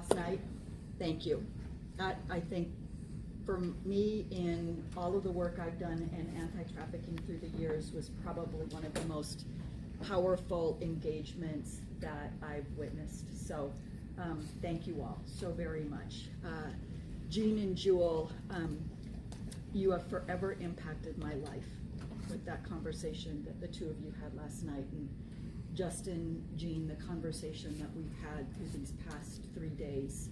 last night, thank you. That, I think, for me, in all of the work I've done in anti-trafficking through the years, was probably one of the most powerful engagements that I've witnessed. So thank you all so very much. Jean and Jewel, you have forever impacted my life with that conversation that the two of you had last night. And Justin, Jean, the conversation that we've had through these past 3 days,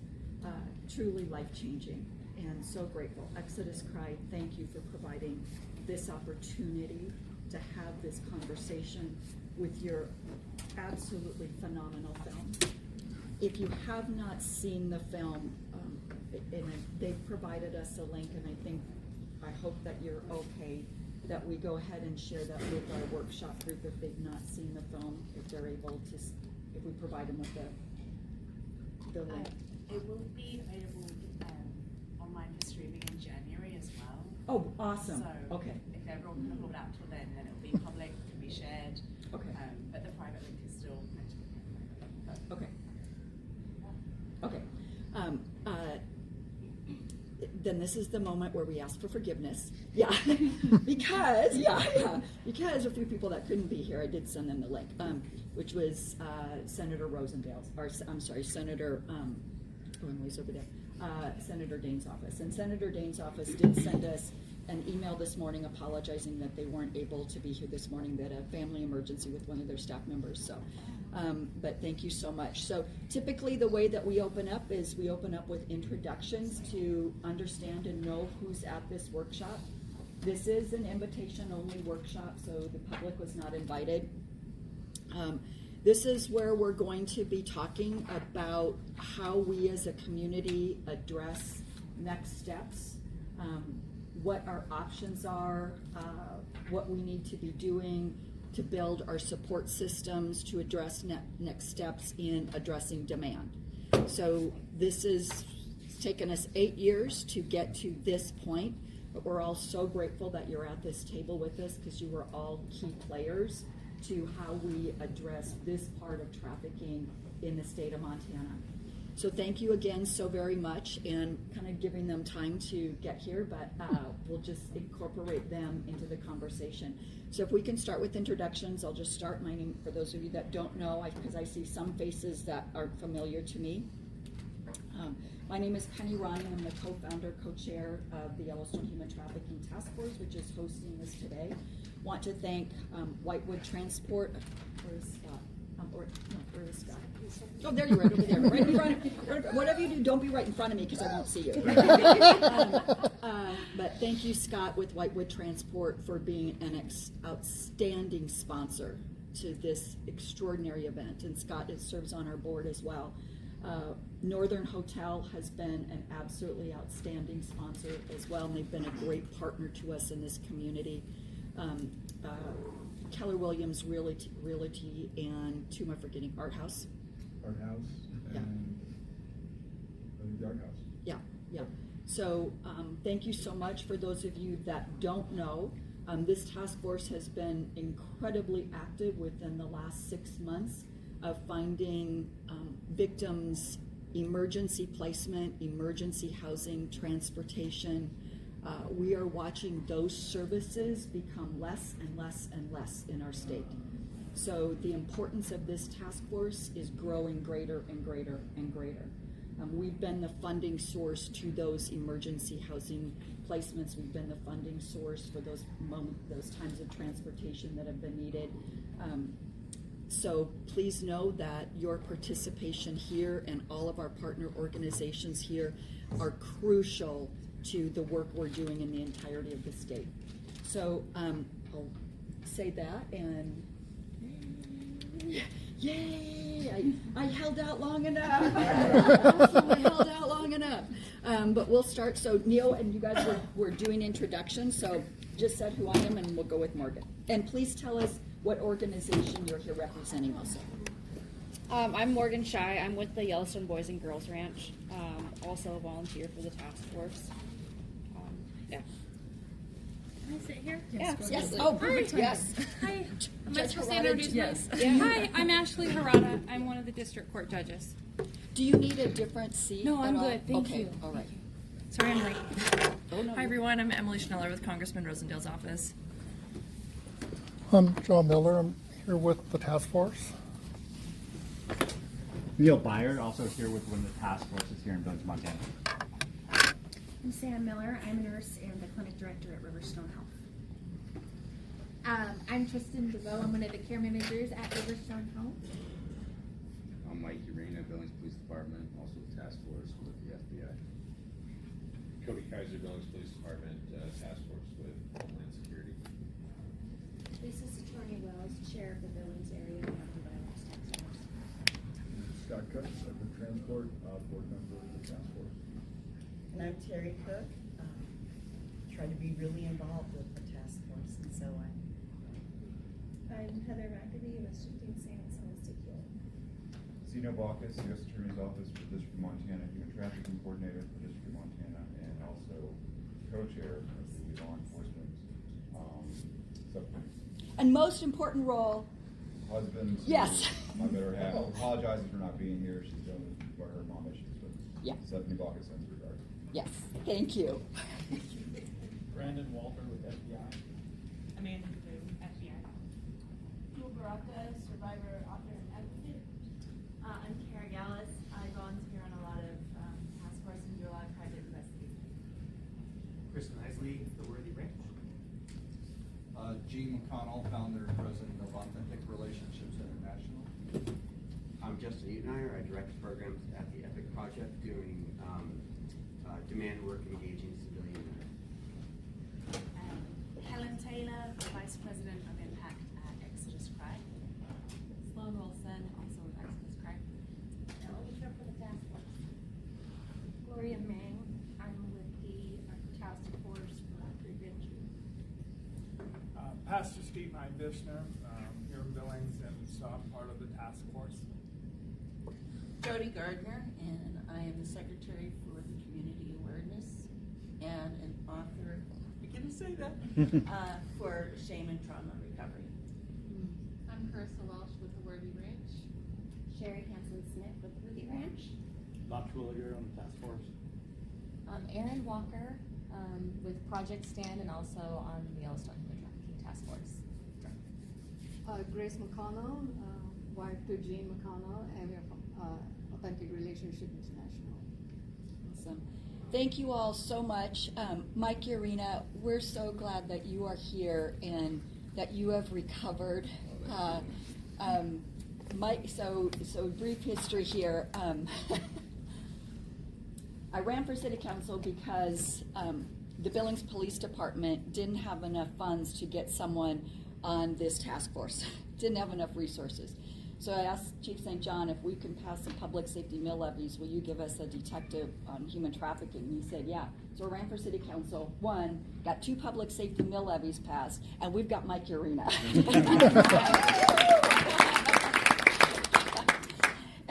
truly life-changing and so grateful. Exodus Cry, thank you for providing this opportunity to have this conversation with your absolutely phenomenal film. If you have not seen the film, and they've provided us a link, and I hope that you're okay that we go ahead and share that with our workshop group if they've not seen the film, if they're able to, if we provide them with the link. It will be available online for streaming in January as well. Oh, awesome. So okay. If everyone can hold out till then it'll be public, can be shared. Okay. But the private link is still meant to be. Okay. Okay. Then this is the moment where we ask for forgiveness. Yeah, because because a few people that couldn't be here, I did send them the link, which was Senator Rosendale's, or I'm sorry, Senator, Emily's over there, Senator Dane's office. And Senator Dane's office did send us an email this morning apologizing that they weren't able to be here this morning. They had a family emergency with one of their staff members. So, but thank you so much. So typically the way that we open up is we open up with introductions to understand and know who's at this workshop. This is an invitation-only workshop, so the public was not invited. This is where we're going to be talking about how we as a community address next steps, what our options are, what we need to be doing to build our support systems to address next steps in addressing demand. So this is taken us 8 years to get to this point, but we're all so grateful that you're at this table with us because you were all key players to how we address this part of trafficking in the state of Montana. So thank you again so very much, and kind of giving them time to get here, but we'll just incorporate them into the conversation. So if we can start with introductions, I'll just start. My name, for those of you that don't know, because I see some faces that aren't familiar to me. My name is Penny Ryan. I'm the co-founder, co-chair of the Yellowstone Human Trafficking Task Force, which is hosting this today. Want to thank Whitewood Transport. Where's Scott? Where is Scott? Oh, there you are, over there, right in front. Whatever you do, don't be right in front of me because I won't see you. But thank you, Scott, with Whitewood Transport, for being an outstanding sponsor to this extraordinary event. And Scott serves on our board as well. Northern Hotel has been an absolutely outstanding sponsor as well, and they've been a great partner to us in this community. Keller Williams Realty, and who am I forgetting? Art House. And the Art House. Yeah. So thank you so much. For those of you that don't know, this task force has been incredibly active within the last 6 months of finding victims emergency placement, emergency housing, transportation. We are watching those services become less and less and less in our state. So the importance of this task force is growing greater and greater and greater. We've been the funding source to those emergency housing placements. We've been the funding source for those times of transportation that have been needed. So please know that your participation here and all of our partner organizations here are crucial to the work we're doing in the entirety of the state. So I'll say that, and yay! I held out long enough. I held out long enough. But we'll start. So Neil and you guys were doing introductions. So just said who I am, and we'll go with Morgan. And please tell us what organization you're here representing also. I'm Morgan Shy. I'm with the Yellowstone Boys and Girls Ranch. Also a volunteer for the task force. Yeah. Can I sit here? Yes. Oh, perfect. Yes. Hi. Am I Judge supposed to Harada, introduce yes. myself? Hi, I'm Ashley Harada. I'm one of the district court judges. Do you need a different seat? No, I'm at all? good. Thank Okay, you. all right. Sorry, I'm late. Oh, no, Hi everyone, I'm Emily Schneller with Congressman Rosendale's office. I'm John Miller. I'm here with the task force. Neil Byard, also here with one of the task forces here in Billings, Montana. I'm Sam Miller. I'm a nurse and the clinic director at Riverstone Health. I'm Tristan DeVoe. I'm one of the care managers at Riverstone Health. I'm Mike Urena, Billings Police Department, also the task force with the FBI. Cody Kaiser, Billings Police Department, task force with Homeland Security. Lisa Satorni Wells, chair of the Billings Area Domestic Violence Task Force. Scott Cook, Secretary of Transport, board member of the task force. And I'm Terry Cook. Try to be really involved with the task force, and so I'm Heather McAbee with Shifting Sands on Ezekiel. Zeno Baucus, U.S. Attorney's Office for the District of Montana, Human Trafficking Coordinator for the District of Montana, and also co-chair of the law enforcement subcommittee. And most important role, Husband, to Yes. my better half, apologizes for not being here. She's dealing with her mom issues, but Yeah. Stephanie Baucus sends regards. yes, thank you. Brandon Walter with FBI. Amanda Blue, FBI. Jewel Baraka, survivor, author, and advocate. I'm Kara Gallus. I volunteer on a lot of task force and do a lot of private investigating. Kristen Isley, The Worthy Ranch. Gene McConnell, founder and president of Authentic Relationships International. I'm Justin Utenheimer. I direct programs at the EPIC Project doing demand work engaging civilian men. Helen Taylor, Vice President of Impact at Exodus Cry. Sloan Wilson, also with Exodus Cry. Melanie Tripp for the task force. Gloria Mang. I'm with the task force for prevention. Pastor Steve Bishner, here in Billings, and so I'm part of the task force. Jody Gardner, and I am the secretary for the community awareness and an author. You're gonna say that for shame and trauma recovery. I'm Carissa Welsh with the Worthy Ranch. Sherry Hansen Smith with the Worthy Ranch. Bob Twilliger on the task force. Erin Walker with Project Stand and also on the Yellowstone Human Trafficking Task Force. Grace McConnell, wife to Jean McConnell, and we're from Authentic Relationship International. Awesome. Thank you all so much. Mike Urena, we're so glad that you are here and that you have recovered. Mike, so brief history here. I ran for city council because the Billings Police Department didn't have enough funds to get someone on this task force. Didn't have enough resources. So I asked Chief St. John if we can pass some public safety mill levies, will you give us a detective on human trafficking? And he said, yeah. So I ran for city council, got 2 public safety mill levies passed, and we've got Mike Urena.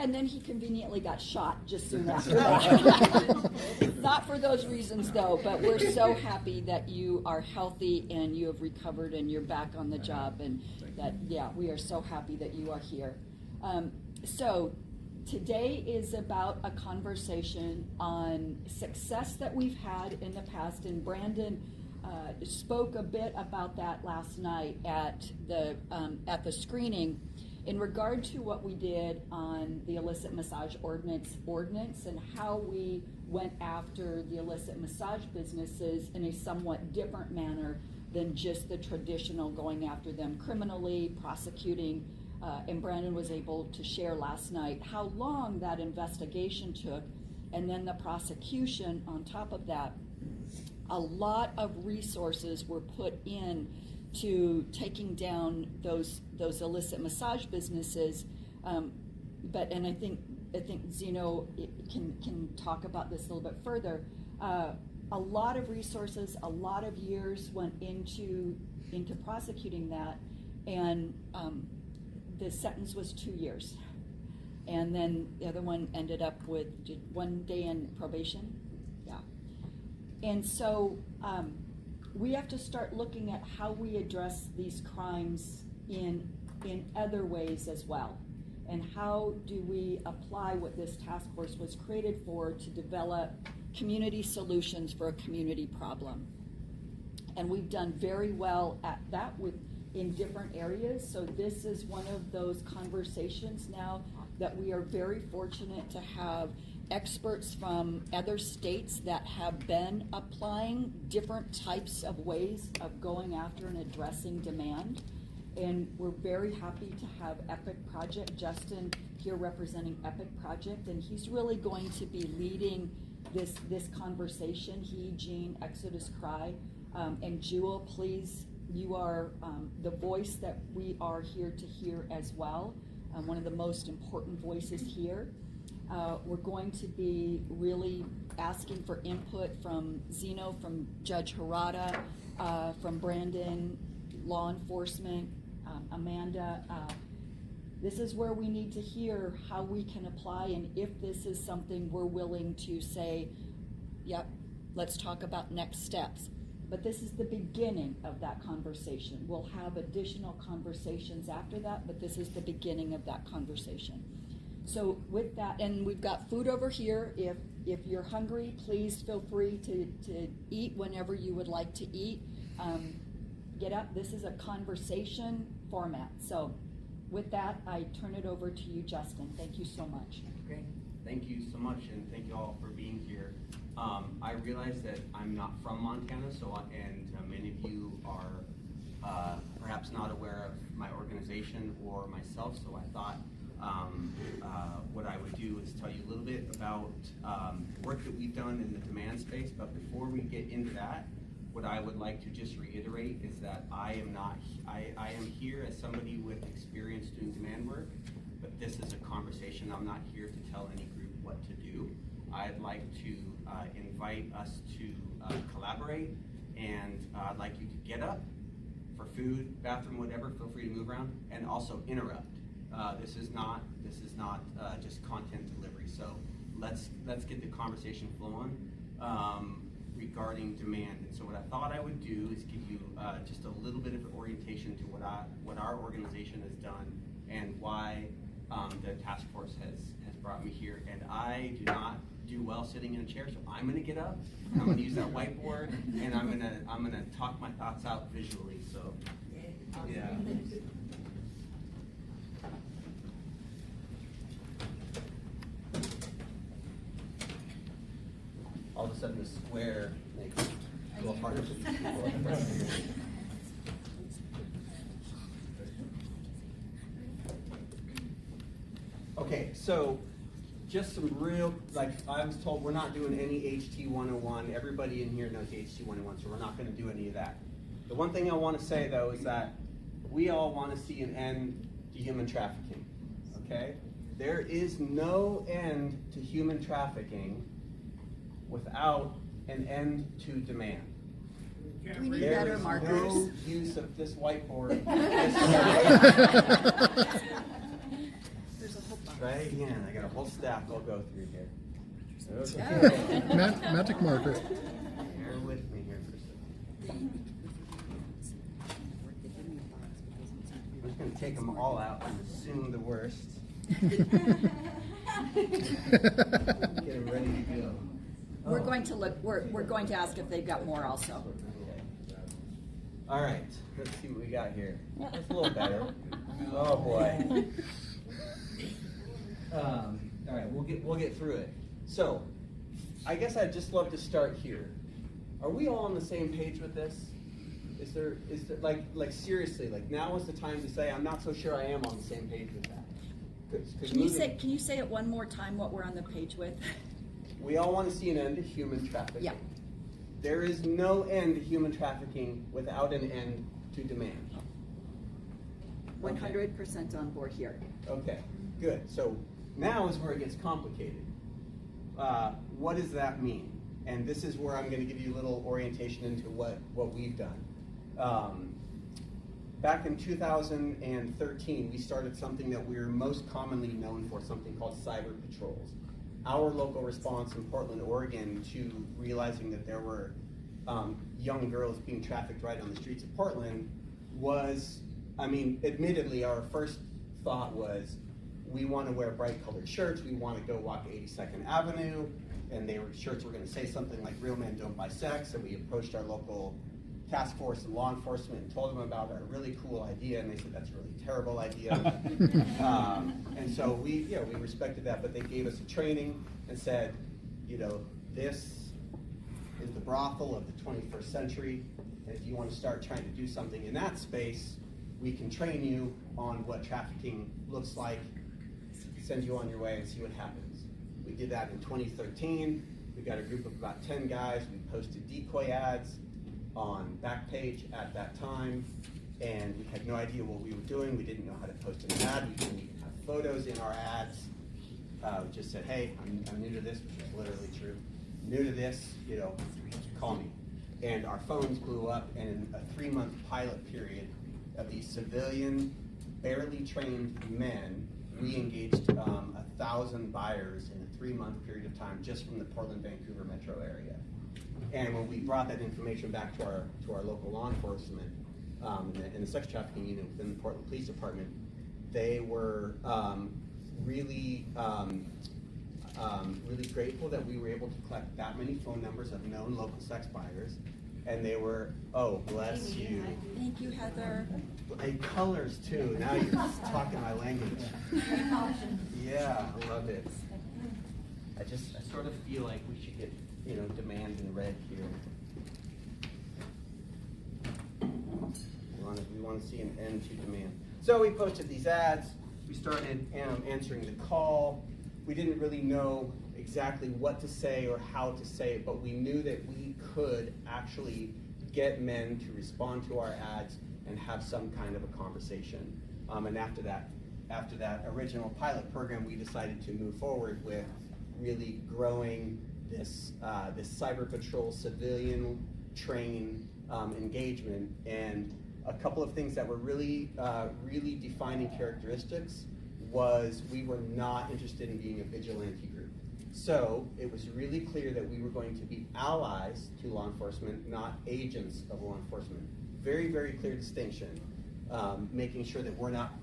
And then he conveniently got shot just soon after that. Not for those reasons though, but we're so happy that you are healthy and you have recovered and you're back on the job, and that, yeah, we are so happy that you are here. So today is about a conversation on success that we've had in the past, and Brandon spoke a bit about that last night at the screening in regard to what we did on the illicit massage ordinance and how we went after the illicit massage businesses in a somewhat different manner than just the traditional going after them criminally, prosecuting, and Brandon was able to share last night how long that investigation took, and then the prosecution on top of that. A lot of resources were put in to taking down those illicit massage businesses, but I think Zeno can talk about this a little bit further. A lot of resources, a lot of years went into prosecuting that, and the sentence was 2 years, and then the other one ended up with 1 day in probation. Yeah, and so. We have to start looking at how we address these crimes in other ways as well. and how do we apply what this task force was created for to develop community solutions for a community problem. And we've done very well at that in different areas. So this is one of those conversations now that we are very fortunate to have experts from other states that have been applying different types of ways of going after and addressing demand. And we're very happy to have Epic Project, Justin here representing Epic Project, and he's really going to be leading this conversation. He, Jean, Exodus Cry, and Jewel, please, you are the voice that we are here to hear as well, one of the most important voices here. We're going to be really asking for input from Zeno, from Judge Harada, from Brandon, law enforcement, Amanda. This is where we need to hear how we can apply, and if this is something we're willing to say, yep, let's talk about next steps. But this is the beginning of that conversation. We'll have additional conversations after that, but this is the beginning of that conversation. So with that, and we've got food over here. If you're hungry, please feel free to eat whenever you would like to eat. Get up. This is a conversation format. So with that, I turn it over to you, Justin. Thank you so much. Great. Thank you so much, and thank you all for being here. I realize that I'm not from Montana, and many of you are perhaps not aware of my organization or myself, so I thought what I would do is tell you a little bit about work that we've done in the demand space. But before we get into that, what I would like to just reiterate is that I am here as somebody with experience doing demand work, but this is a conversation. I'm not here to tell any group what to do. I'd like to invite us to collaborate, and I'd like you to get up for food, bathroom, whatever. Feel free to move around, and also interrupt. This is not just content delivery. So let's get the conversation flowing regarding demand. And so what I thought I would do is give you just a little bit of an orientation to what our organization has done and why the task force has brought me here. And I do not do well sitting in a chair, so I'm going to get up. I'm going to use that whiteboard, and I'm going to talk my thoughts out visually. So yeah. All of a sudden, the square makes it a little harder for people. Okay, so just some real, like I was told, we're not doing any HT 101. Everybody in here knows HT 101, so we're not going to do any of that. The one thing I want to say, though, is that we all want to see an end to human trafficking, okay? There is no end to human trafficking without an end to demand. We need There better is markers. no use of this whiteboard. Try it again. I got a whole stack I'll go through here. Okay. Magic marker. Bear with me here for a second. I'm just going to take them all out and assume the worst. Get them ready to go. We're going to look. We're going to ask if they've got more also. Okay. All right. Let's see what we got here. That's a little better. Oh boy. All right. We'll get through it. So, I guess I'd just love to start here. Are we all on the same page with this? Is there like seriously, like now is the time to say I'm not so sure I am on the same page with that. Can you say it one more time what we're on the page with? We all want to see an end to human trafficking. Yeah. There is no end to human trafficking without an end to demand. 100% on board here. Okay, good. So now is where it gets complicated. What does that mean? And this is where I'm going to give you a little orientation into what we've done. Back in 2013, we started something that we're most commonly known for, something called cyber patrols. Our local response in Portland, Oregon, to realizing that there were young girls being trafficked right on the streets of Portland was, I mean, admittedly, our first thought was, we want to wear bright colored shirts, we want to go walk 82nd Avenue, and shirts were going to say something like real men don't buy sex, and we approached our local task force and law enforcement and told them about our really cool idea, and they said that's a really terrible idea. And so we respected that, but they gave us a training and said, this is the brothel of the 21st century, and if you want to start trying to do something in that space, we can train you on what trafficking looks like, send you on your way and see what happens. We did that in 2013. We got a group of about 10 guys. We posted decoy ads on Backpage at that time, and we had no idea what we were doing. We didn't know how to post an ad. We didn't even have photos in our ads. We just said, hey, I'm new to this, which is literally true. New to this, call me. And our phones blew up, and in a 3-month pilot period of these civilian, barely trained men, we engaged 1,000 buyers in a 3-month period of time just from the Portland, Vancouver metro area. And when we brought that information back to our local law enforcement in the sex trafficking unit within the Portland Police Department, they were really grateful that we were able to collect that many phone numbers of known local sex buyers. And they were, oh, bless you. Thank you, Heather. And colors too. Now you're talking my language. Yeah, I love it. I sort of feel like we should get, demand in red here. We want to see an end to demand. So we posted these ads. We started answering the call. We didn't really know exactly what to say or how to say it, but we knew that we could actually get men to respond to our ads and have some kind of a conversation. And after that original pilot program, we decided to move forward with really growing this Cyber Patrol civilian train engagement. And a couple of things that were really defining characteristics was we were not interested in being a vigilante group. So it was really clear that we were going to be allies to law enforcement, not agents of law enforcement. Very, very clear distinction. Making sure that we're not,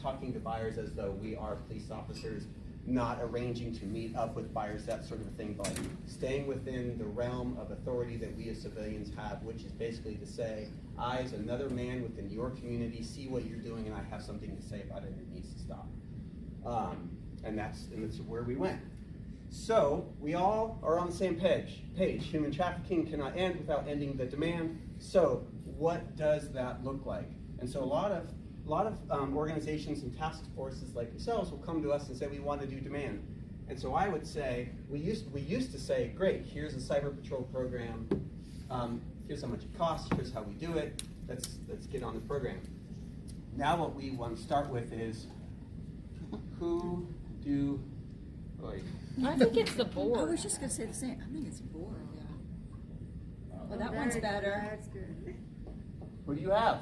talking to buyers as though we are police officers, not arranging to meet up with buyers, that sort of thing, but staying within the realm of authority that we as civilians have, which is basically to say, I, as another man within your community, see what you're doing and I have something to say about it and it needs to stop. And that's where we went. So we all are on the same page. Human trafficking cannot end without ending the demand. So what does that look like? And so a lot of organizations and task forces like yourselves will come to us and say we want to do demand. And so I would say we used to say, great, here's a Cyber Patrol program. Here's how much it costs. Here's how we do it. Let's get on the program. Now what we want to start with is who do. I think it's the board. I was just going to say the same. I think it's board. Yeah. Well, that one's better. That's good. Who do you have?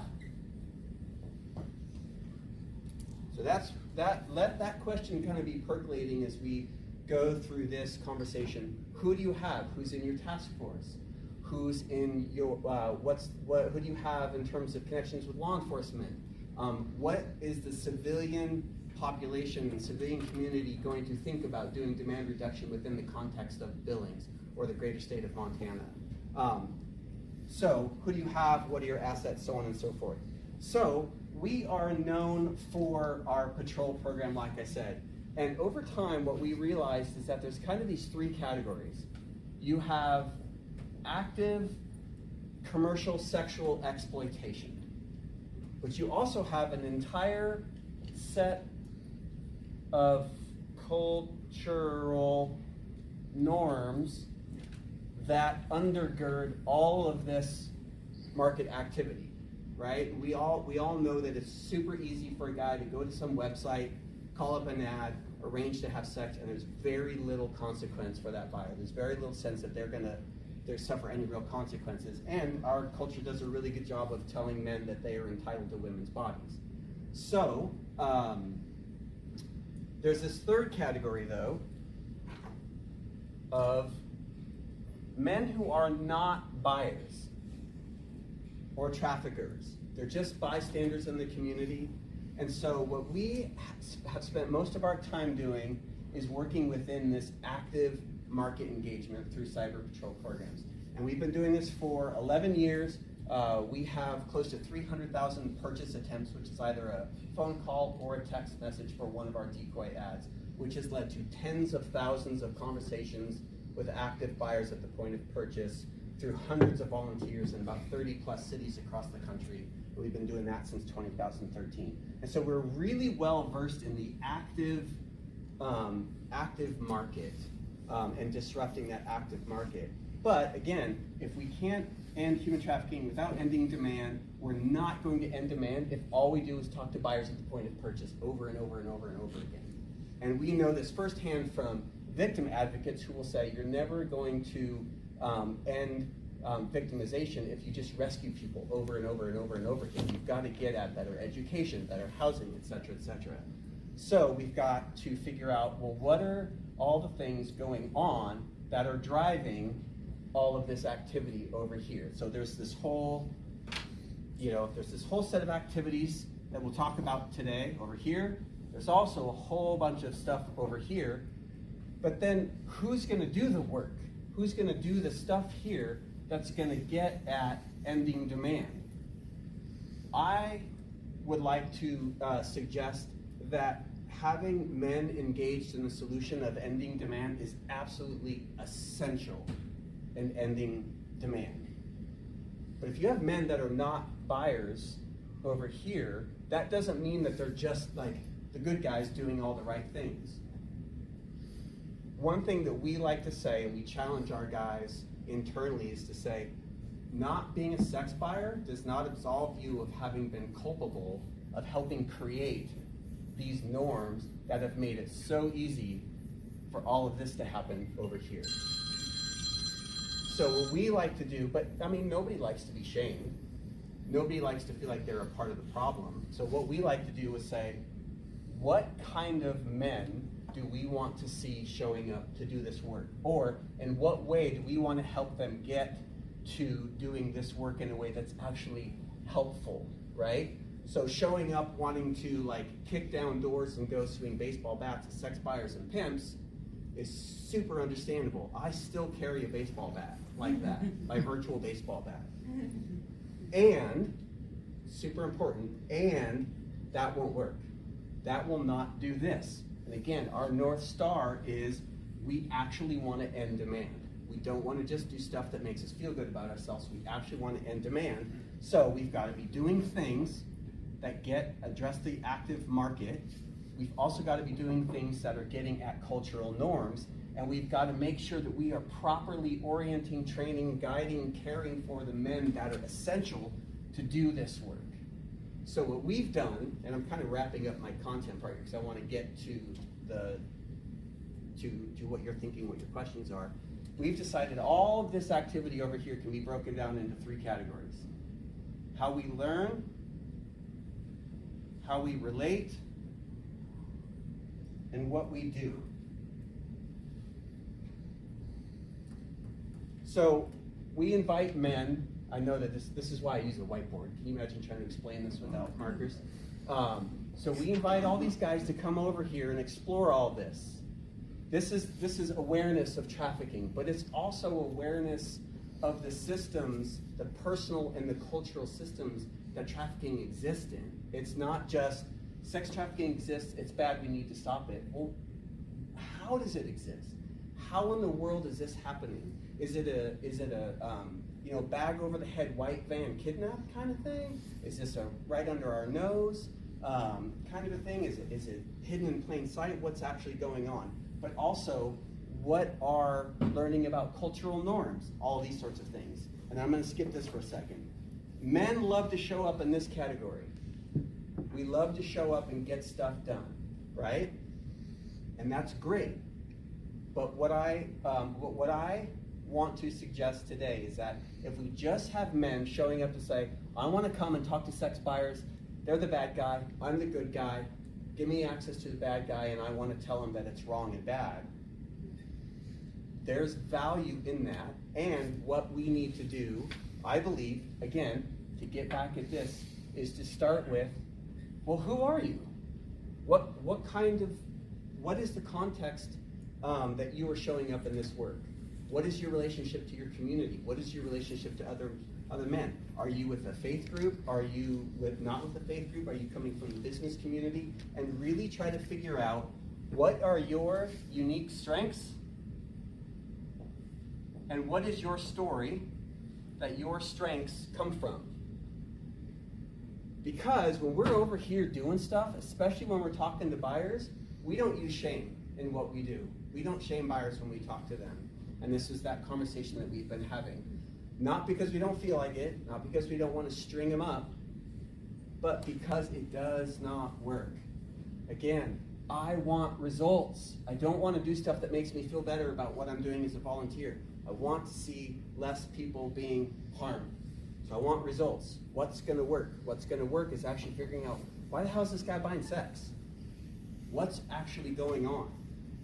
So let that question kind of be percolating as we go through this conversation. Who do you have? Who's in your task force? Who's in your who do you have in terms of connections with law enforcement? What is the civilian population and civilian community going to think about doing demand reduction within the context of Billings or the greater state of Montana? So who do you have? What are your assets? So on and so forth. So we are known for our patrol program, like I said. And over time, what we realized is that there's kind of these 3 categories. You have active commercial sexual exploitation, but you also have an entire set of cultural norms that undergird all of this market activity, right? We all know that it's super easy for a guy to go to some website, call up an ad, arrange to have sex, and there's very little consequence for that buyer. There's very little sense that they're suffer any real consequences. And our culture does a really good job of telling men that they are entitled to women's bodies. So, there's this 3rd category, though, of men who are not buyers or traffickers. They're just bystanders in the community, And so what we have spent most of our time doing is working within this active market engagement through Cyber Patrol programs. And we've been doing this for 11 years. We have close to 300,000 purchase attempts, which is either a phone call or a text message for one of our decoy ads, which has led to tens of thousands of conversations with active buyers at the point of purchase through hundreds of volunteers in about 30 plus cities across the country. We've been doing that since 2013. And so we're really well versed in the active market and disrupting that active market. But again, if we can't end human trafficking without ending demand, we're not going to end demand if all we do is talk to buyers at the point of purchase over and over and over and over again. And we know this firsthand from victim advocates who will say you're never going to end victimization if you just rescue people over and over and over and over again. You've got to get at better education, better housing, et cetera, et cetera. So we've got to figure out, well, what are all the things going on that are driving all of this activity over here? So there's this whole, there's this whole set of activities that we'll talk about today over here. There's also a whole bunch of stuff over here. But then who's going to do the work? Who's going to do the stuff here that's going to get at ending demand? I would like to suggest that having men engaged in the solution of ending demand is absolutely essential in ending demand. But if you have men that are not buyers over here, that doesn't mean that they're just like the good guys doing all the right things. One thing that we like to say, and we challenge our guys internally, is to say, not being a sex buyer does not absolve you of having been culpable of helping create these norms that have made it so easy for all of this to happen over here. So what we like to do, but I mean, nobody likes to be shamed. Nobody likes to feel like they're a part of the problem. So what we like to do is say, what kind of men do we want to see showing up to do this work? Or in what way do we want to help them get to doing this work in a way that's actually helpful, right? So showing up wanting to like kick down doors and go swing baseball bats at sex buyers and pimps is super understandable. I still carry a baseball bat like that, my virtual baseball bat. And, super important, and that won't work. That will not do this. And again, our North Star is we actually want to end demand. We don't want to just do stuff that makes us feel good about ourselves. We actually want to end demand. So we've got to be doing things that address the active market. We've also got to be doing things that are getting at cultural norms. And we've got to make sure that we are properly orienting, training, guiding, caring for the men that are essential to do this work. So what we've done, and I'm kind of wrapping up my content part because I want to get to what you're thinking, what your questions are. We've decided all of this activity over here can be broken down into 3 categories. How we learn, how we relate, and what we do. So we invite men. I know that this is why I use a whiteboard. Can you imagine trying to explain this without markers? So we invite all these guys to come over here and explore all this. This is awareness of trafficking, but it's also awareness of the systems, the personal and the cultural systems that trafficking exists in. It's not just sex trafficking exists, it's bad, we need to stop it. Well, how does it exist? How in the world is this happening? Is it a bag over the head white van kidnap kind of thing? Is this a right under our nose kind of a thing? Is it hidden in plain sight? What's actually going on? But also, what are learning about cultural norms? All these sorts of things. And I'm going to skip this for a second. Men love to show up in this category. We love to show up and get stuff done, right? And that's great. But what I want to suggest today is that if we just have men showing up to say, I want to come and talk to sex buyers, they're the bad guy, I'm the good guy, give me access to the bad guy and I want to tell them that it's wrong and bad. There's value in that, and what we need to do, I believe, again, to get back at this, is to start with, well, who are you? What is the context that you are showing up in this work? What is your relationship to your community? What is your relationship to other men? Are you with a faith group? Are you not with a faith group? Are you coming from the business community? And really try to figure out what are your unique strengths and what is your story that your strengths come from. Because when we're over here doing stuff, especially when we're talking to buyers, we don't use shame in what we do. We don't shame buyers when we talk to them. And this is that conversation that we've been having. Not because we don't feel like it, not because we don't want to string them up, but because it does not work. Again, I want results. I don't want to do stuff that makes me feel better about what I'm doing as a volunteer. I want to see less people being harmed. So I want results. What's going to work? What's going to work is actually figuring out, why the hell is this guy buying sex? What's actually going on?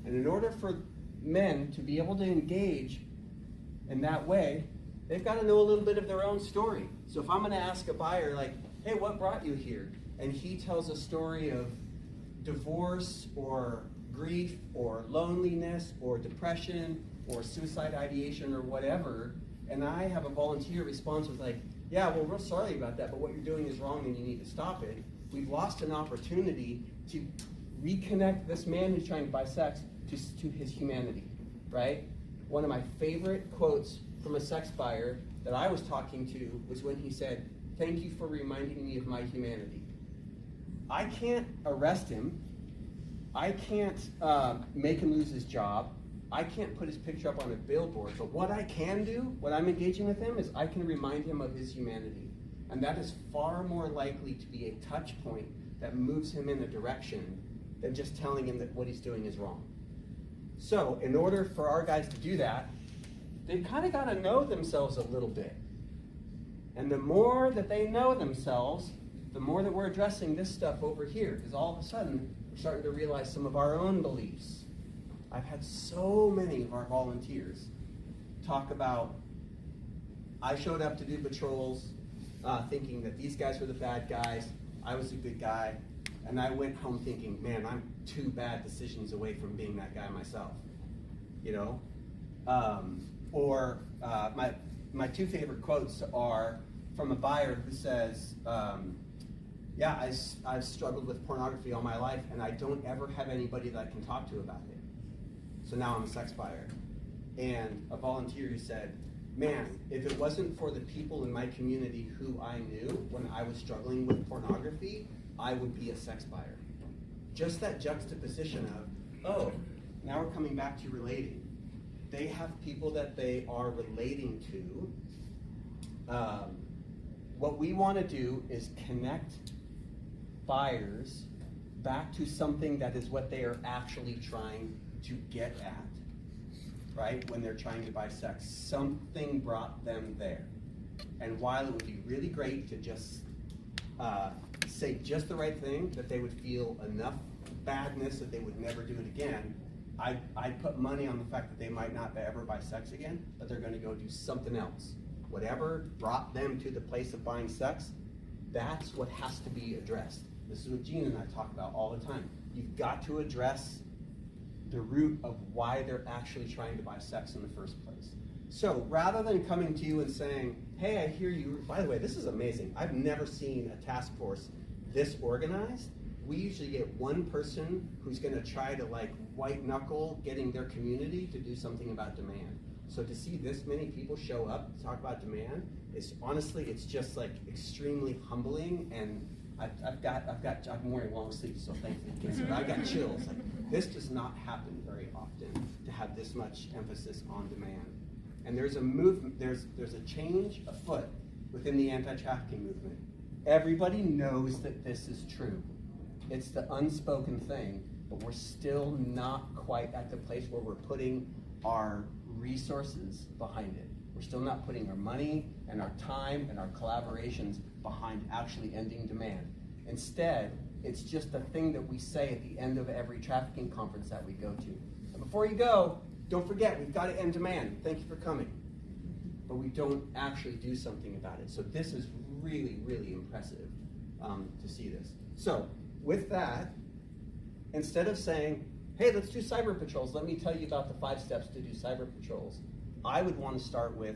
And in order for men to be able to engage in that way, they've got to know a little bit of their own story. So if I'm going to ask a buyer, like, hey, what brought you here? And he tells a story of divorce or grief or loneliness or depression or suicide ideation or whatever, and I have a volunteer response with like, yeah, well, we're sorry about that, but what you're doing is wrong and you need to stop it. We've lost an opportunity to reconnect this man who's trying to buy sex to his humanity, right? One of my favorite quotes from a sex buyer that I was talking to was when he said, "Thank you for reminding me of my humanity." I can't arrest him. I can't make him lose his job. I can't put his picture up on a billboard. But what I can do, when I'm engaging with him, is I can remind him of his humanity. And that is far more likely to be a touch point that moves him in a direction than just telling him that what he's doing is wrong. So in order for our guys to do that, they've kind of got to know themselves a little bit. And the more that they know themselves, the more that we're addressing this stuff over here, because all of a sudden, we're starting to realize some of our own beliefs. I've had so many of our volunteers talk about, I showed up to do patrols thinking that these guys were the bad guys, I was a good guy, and I went home thinking, man, I'm 2 bad decisions away from being that guy myself, you know? My 2 favorite quotes are from a buyer who says, yeah, I've struggled with pornography all my life, and I don't ever have anybody that I can talk to about it. So now I'm a sex buyer. And a volunteer who said, man, if it wasn't for the people in my community who I knew when I was struggling with pornography, I would be a sex buyer. Just that juxtaposition of, oh, now we're coming back to relating. They have people that they are relating to. What we want to do is connect buyers back to something that is what they are actually trying to get at, right? When they're trying to buy sex, something brought them there. And while it would be really great to just say just the right thing, that they would feel enough badness that they would never do it again, I'd put money on the fact that they might not ever buy sex again, but they're going to go do something else. Whatever brought them to the place of buying sex, that's what has to be addressed. This is what Gene and I talk about all the time. You've got to address the root of why they're actually trying to buy sex in the first place. So rather than coming to you and saying, hey, I hear you, by the way, this is amazing. I've never seen a task force this organized. We usually get one person who's going to try to like white knuckle getting their community to do something about demand. So to see this many people show up to talk about demand, is honestly, it's just like extremely humbling. And I'm wearing long sleeves, so thankfully, but I got chills. Like, this does not happen very often, to have this much emphasis on demand. And there's a movement, there's a change afoot within the anti-trafficking movement. Everybody knows that this is true. It's the unspoken thing, but we're still not quite at the place where we're putting our resources behind it. We're still not putting our money and our time and our collaborations behind actually ending demand. Instead, it's just a thing that we say at the end of every trafficking conference that we go to. And before you go, don't forget, we've got to end demand. Thank you for coming. But we don't actually do something about it. So this is really, really impressive. to see this. So with that, instead of saying, hey, let's do cyber patrols, let me tell you about the 5 steps to do cyber patrols, I would want to start with,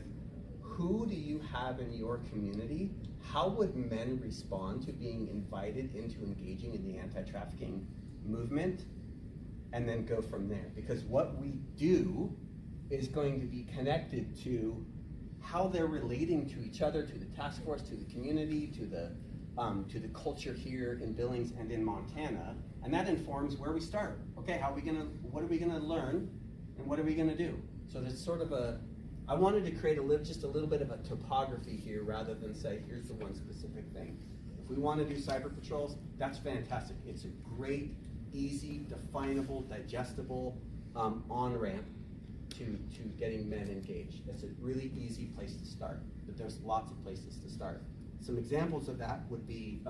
who do you have in your community? How would men respond to being invited into engaging in the anti-trafficking movement? And then go from there. Because what we do is going to be connected to how they're relating to each other, to the task force, to the community, to the culture here in Billings and in Montana, and that informs where we start. Okay, what are we gonna learn, and what are we gonna do? So there's sort of I wanted to create just a little bit of a topography here rather than say, here's the one specific thing. If we want to do cyber patrols, that's fantastic. It's a great, easy, definable, digestible on-ramp to getting men engaged. It's a really easy place to start, but there's lots of places to start. Some examples of that would be,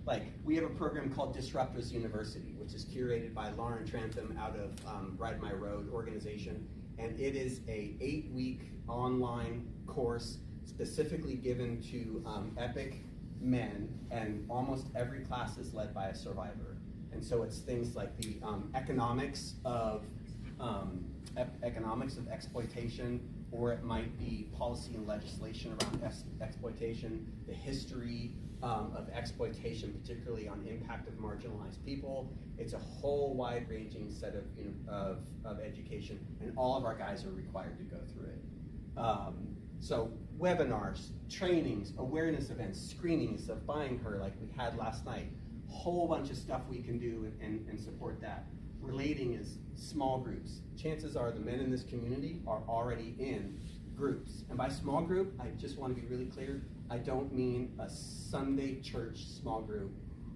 like, we have a program called Disruptors University, which is curated by Lauren Trantham out of Ride My Road organization, and it is a 8-week online course specifically given to epic men, and almost every class is led by a survivor. And so it's things like the economics of exploitation, or it might be policy and legislation around exploitation, the history of exploitation, particularly on impact of marginalized people. It's a whole wide-ranging set of education, and all of our guys are required to go through it. So webinars, trainings, awareness events, screenings of buying her like we had last night, whole bunch of stuff we can do and support that. Relating is small groups. Chances are the men in this community are already in groups. And by small group, I just want to be really clear, I don't mean a Sunday church small group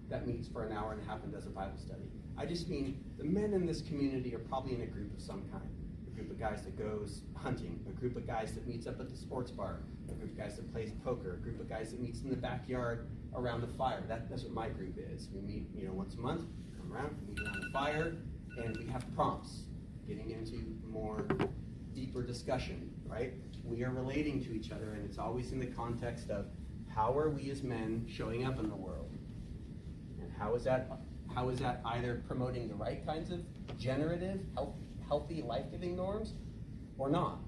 that meets for an hour and a half and does a Bible study. I just mean the men in this community are probably in a group of some kind. A group of guys that goes hunting, a group of guys that meets up at the sports bar, a group of guys that plays poker, a group of guys that meets in the backyard around the fire. That's what my group is. We meet, once a month, come around, we meet around the fire, and we have prompts, getting into more deeper discussion, right? We are relating to each other, and it's always in the context of how are we as men showing up in the world? And how is that either promoting the right kinds of generative, healthy, life-giving norms, or not?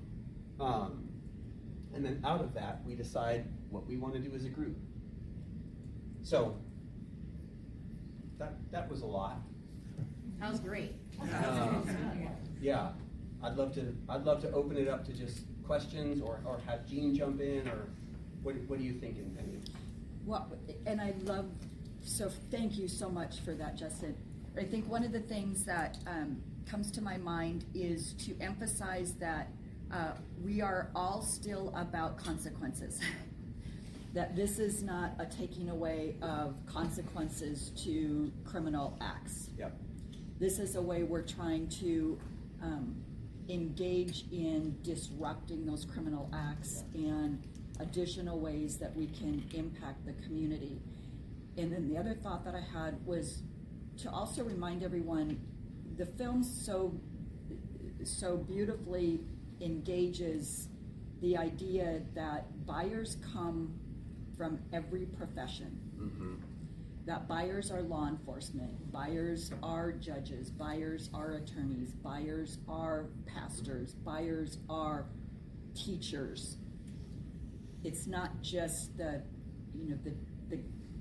And then out of that, we decide what we want to do as a group. So that was a lot. That was great. Yeah, I'd love to open it up to just questions, or have Jean jump in, or what are you thinking, Penny? Well, and so thank you so much for that, Justin. I think one of the things that comes to my mind is to emphasize that we are all still about consequences. That this is not a taking away of consequences to criminal acts. Yep. This is a way we're trying to engage in disrupting those criminal acts and additional ways that we can impact the community. And then the other thought that I had was to also remind everyone, the film so beautifully engages the idea that buyers come from every profession. Mm-hmm. That buyers are law enforcement, buyers are judges, buyers are attorneys, buyers are pastors, buyers are teachers. It's not just the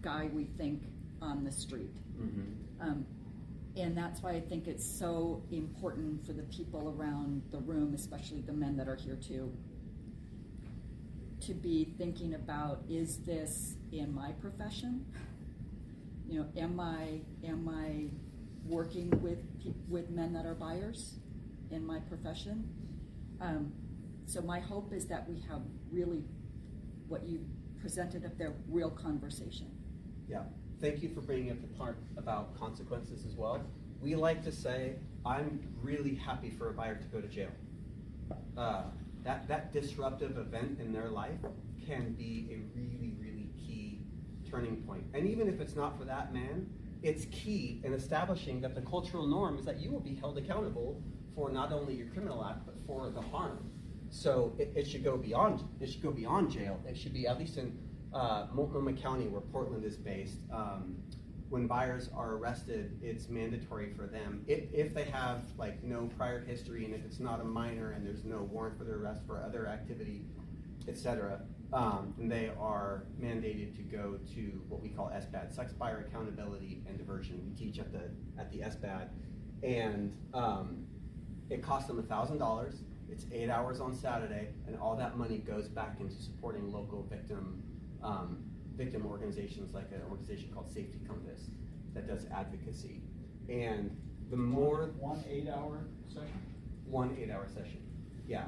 guy we think on the street. Mm-hmm. And that's why I think it's so important for the people around the room, especially the men that are here too, to be thinking about, is this in my profession? Am I working with men that are buyers in my profession? So my hope is that we have really what you presented up there, real conversation. Yeah, thank you for bringing up the part about consequences as well. We like to say, I'm really happy for a buyer to go to jail. That disruptive event in their life can be a really, really key turning point. And even if it's not for that man, it's key in establishing that the cultural norm is that you will be held accountable for not only your criminal act, but for the harm. So it should go beyond jail. It should be at least in Multnomah County, where Portland is based, when buyers are arrested, it's mandatory for them, if they have like no prior history and if it's not a minor and there's no warrant for their arrest for other activity, etc., then they are mandated to go to what we call SBAD, Sex Buyer Accountability and Diversion. We teach at the SBAD, and it costs them $1,000. It's 8 hours on Saturday, and all that money goes back into supporting local victim organizations, like an organization called Safety Compass that does advocacy. And the more One 8-hour session? 1 8-hour session, yeah.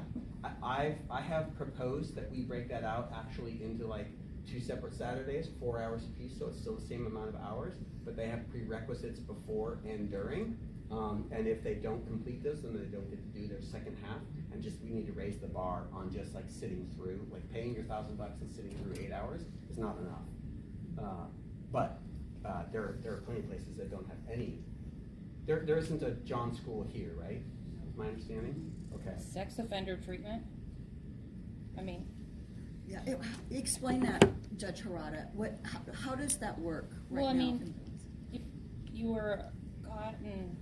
I have proposed that we break that out actually into like 2 separate Saturdays, 4 hours apiece, so it's still the same amount of hours, but they have prerequisites before and during. And if they don't complete this, then they don't get to do their second half. And just we need to raise the bar on just like sitting through, like paying your $1,000 and sitting through 8 hours is not enough. But there are plenty of places that don't have any. There isn't a John school here, right? Is my understanding? Okay. Sex offender treatment? I mean, Yeah, explain that, Judge Harada. How does that work right well, I now? mean, if you were caught and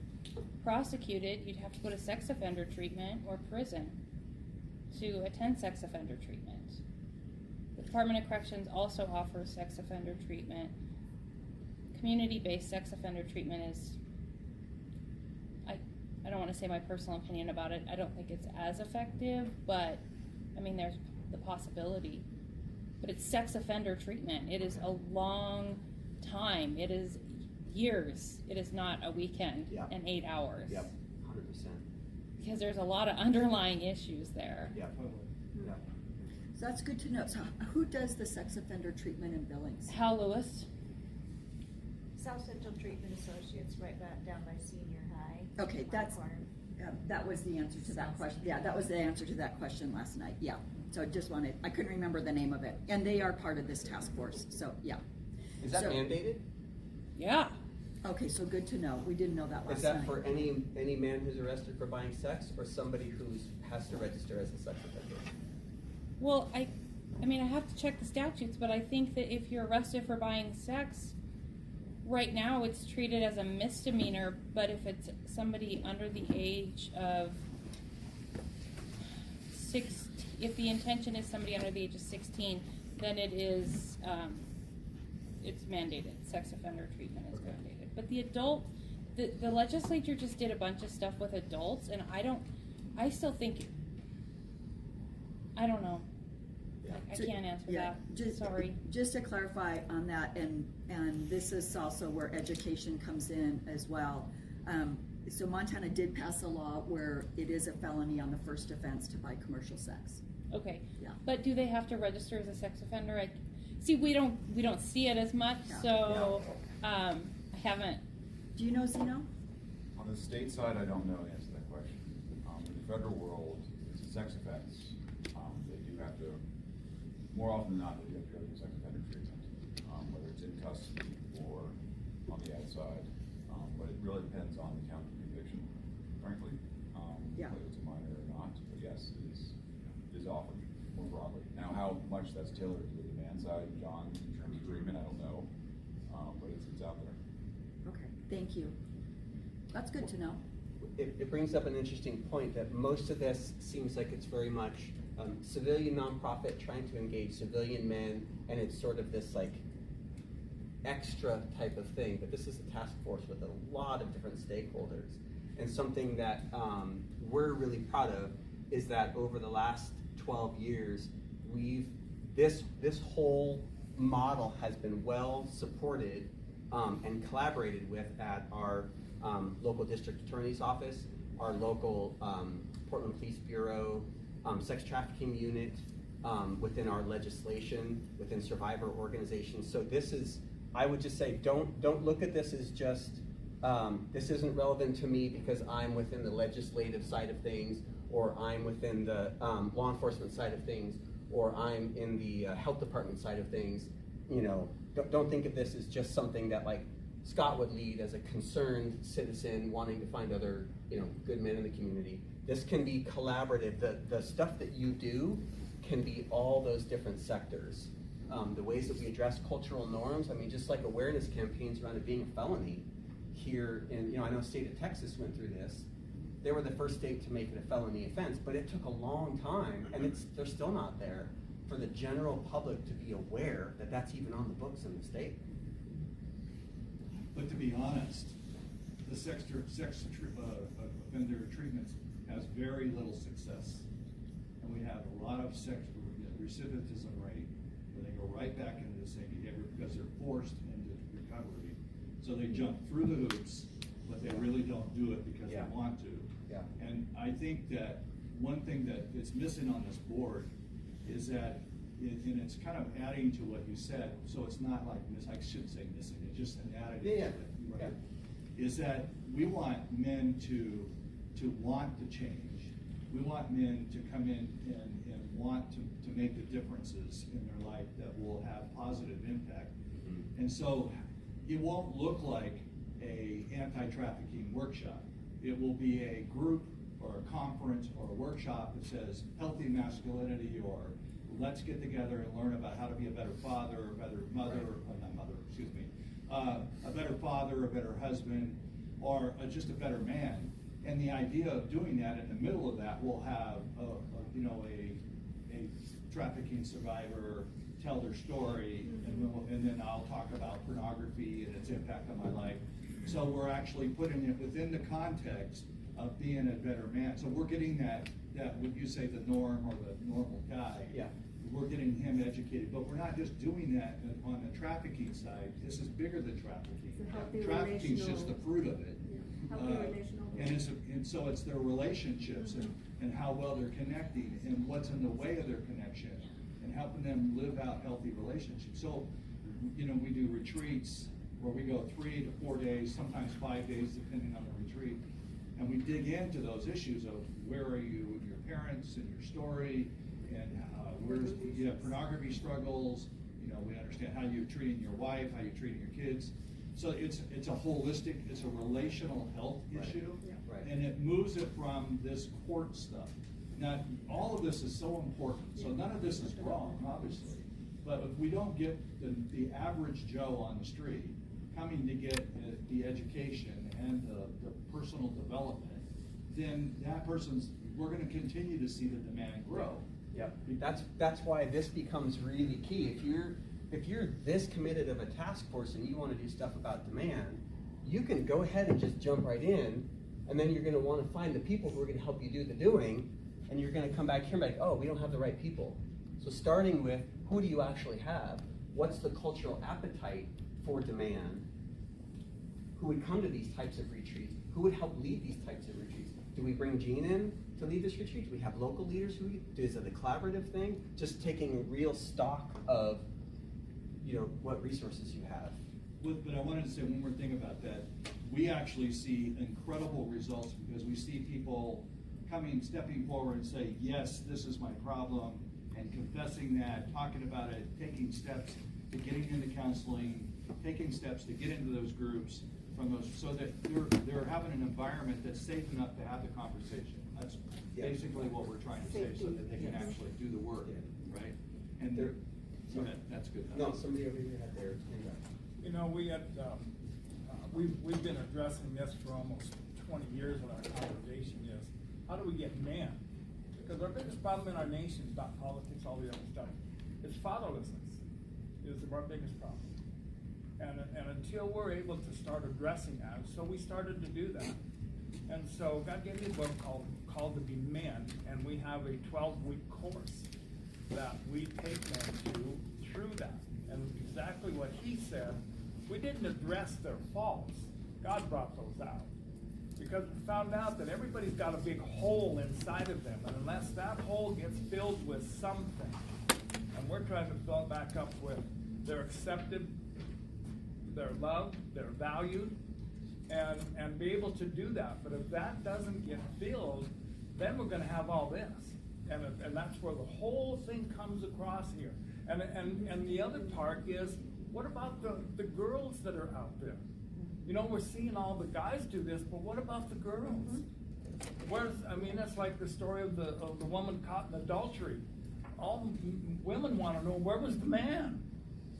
prosecuted, you'd have to go to sex offender treatment or prison to attend sex offender treatment. The Department of Corrections also offers sex offender treatment. Community-based sex offender treatment is, I don't want to say my personal opinion about it. I don't think it's as effective, but I mean, there's the possibility. But it's sex offender treatment. It is a long time. It is years. It is not a weekend and 8 hours. Yep, 100%. Because there's a lot of underlying issues there. Yep. Yep. So that's good to know. So who does the sex offender treatment in Billings? Hal Lewis. South Central Treatment Associates, right back down by Senior High. Okay, that was the answer to that question. Yeah, that was the answer to that question last night. Yeah. So I couldn't remember the name of it. And they are part of this task force. So yeah. Is that mandated? Yeah. Okay, so good to know. We didn't know that last night. Is that for any man who's arrested for buying sex, or somebody who has to register as a sex offender? Well, I mean, I have to check the statutes, but I think that if you're arrested for buying sex, right now it's treated as a misdemeanor, but if it's somebody under the age of 6, if the intention is somebody under the age of 16, then it is, it's mandated. Sex offender treatment is mandated. But the adult, the legislature just did a bunch of stuff with adults, and I still think, I don't know. Yeah. I can't answer that. Sorry. Just to clarify on that, and this is also where education comes in as well. So Montana did pass a law where it is a felony on the first offense to buy commercial sex. Okay. Yeah. But do they have to register as a sex offender? See, we don't see it as much, so I haven't. Do you know, Zeno? On the state side, I don't know the answer to that question. In the federal world, it's a sex offense. They do have to, more often than not, they do have to go through sex offender treatment, whether it's in custody or on the outside. But it really depends on the count of conviction, frankly, whether it's a minor or not. But yes, it is offered more broadly. Now, how much that's tailored to the demand side, John, in terms of treatment, I don't know, but it's out there. Okay, thank you. That's good to know. It brings up an interesting point that most of this seems like it's very much civilian nonprofit trying to engage civilian men, and it's sort of this like extra type of thing. But this is a task force with a lot of different stakeholders, and something that we're really proud of is that over the last 12 years, this whole model has been well supported and collaborated with at our local district attorney's office, our local Portland Police Bureau, sex trafficking unit, within our legislation, within survivor organizations. So this is, I would just say, don't look at this as just, this isn't relevant to me because I'm within the legislative side of things, or I'm within the law enforcement side of things, or I'm in the health department side of things. You know, don't think of this as just something that like Scott would lead as a concerned citizen wanting to find other, good men in the community. This can be collaborative. The stuff that you do can be all those different sectors. the ways that we address cultural norms. I mean, just like awareness campaigns around it being a felony here in, you know, I know the state of Texas went through this. They were the first state to make it a felony offense, but it took a long time, and they're still not there, for the general public to be aware that that's even on the books in the state. But to be honest, the sex offender treatment has very little success. And we have a lot of recidivism rate, where they go right back into the same behavior because they're forced into recovery. So they jump through the hoops, but they really don't do it because they want to. Yeah. And I think that one thing that is missing on this board is that, and it's kind of adding to what you said, so it's not like, I shouldn't say missing, it's just an additive to it, right? Is that we want men to want to change. We want men to come in and want to make the differences in their life that will have positive impact. Mm-hmm. And so it won't look like a anti-trafficking workshop. It will be a group or a conference or a workshop that says healthy masculinity, or let's get together and learn about how to be a better father, a better mother, a better father, a better husband, or just a better man. And the idea of doing that, in the middle of that, we'll have a trafficking survivor tell their story, and then I'll talk about pornography and its impact on my life. So we're actually putting it within the context of being a better man. So we're getting that would you say the norm or the normal guy? Yeah. We're getting him educated, but we're not just doing that on the trafficking side. This is bigger than trafficking. Trafficking is just the fruit of it. And so it's their relationships and how well they're connecting and what's in the way of their connection and helping them live out healthy relationships. So, you know, we do retreats where we go 3 to 4 days, sometimes 5 days, depending on the retreat. And we dig into those issues of where are you with your parents and your story, and where's you have pornography struggles. You know, we understand how you're treating your wife, how you're treating your kids. So it's a holistic, it's a relational health issue, and it moves it from this court stuff. Now, all of this is so important, so none of this is wrong, obviously. But if we don't get the average Joe on the street coming to get the education and the personal development, then that we're going to continue to see the demand grow. Yep. That's why this becomes really key. If you're this committed of a task force and you want to do stuff about demand, you can go ahead and just jump right in, and then you're going to want to find the people who are going to help you do the doing, and you're going to come back here and be like, oh, we don't have the right people. So starting with, who do you actually have? What's the cultural appetite for demand? Who would come to these types of retreats? Who would help lead these types of retreats? Do we bring Jean in to lead this retreat? Do we have local leaders is it a collaborative thing? Just taking real stock of, you know, what resources you have. But I wanted to say one more thing about that. We actually see incredible results because we see people stepping forward and say, yes, this is my problem, and confessing that, talking about it, taking steps to getting into counseling, taking steps to get into those groups, so that they're having an environment that's safe enough to have the conversation. That's basically what we're trying to say, so that they can actually do the work, right? And that's good. No, somebody over here had their hand up. You know, we've been addressing this for almost 20 years in our congregation. Is how do we get men? Because our biggest problem in our nation is not politics, all the other stuff. It's fatherlessness is our biggest problem. And until we're able to start addressing that, so we started to do that. And so God gave me a book called To Be Men, and we have a 12-week course that we take men through that. And exactly what he said, we didn't address their faults. God brought those out. Because we found out that everybody's got a big hole inside of them, and unless that hole gets filled with something, and we're trying to fill it back up with they're accepted, they're loved, they're valued, and be able to do that. But if that doesn't get filled, then we're going to have all this. And that's where the whole thing comes across here. And the other part is, what about the girls that are out there? You know, we're seeing all the guys do this, but what about the girls? That's like the story of the woman caught in adultery. women wanna know, where was the man?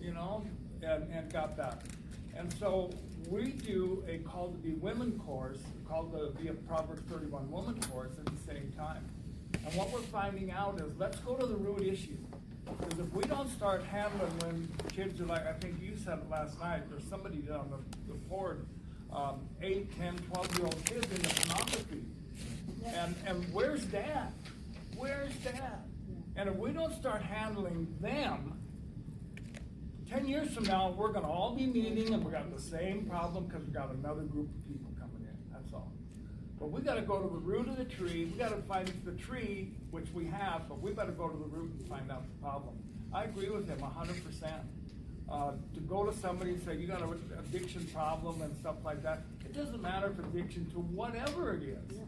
You know, and got that. And so we do a Call to Be Women course, called the Be a Proverbs 31 Woman course at the same time. And what we're finding out is, let's go to the root issue. Because if we don't start handling when kids are like, I think you said it last night, or somebody did on the board, 8, 10, 12-year-old kids into pornography. And where's dad? Where's dad? And if we don't start handling them, 10 years from now, we're gonna all be meeting and we got the same problem because we got another group of people coming in, that's all. But we gotta go to the root of the tree, we gotta find the tree, which we have, but we better go to the root and find out the problem. I agree with him 100%. To go to somebody and say, you got an addiction problem and stuff like that, it doesn't matter if addiction to whatever it is.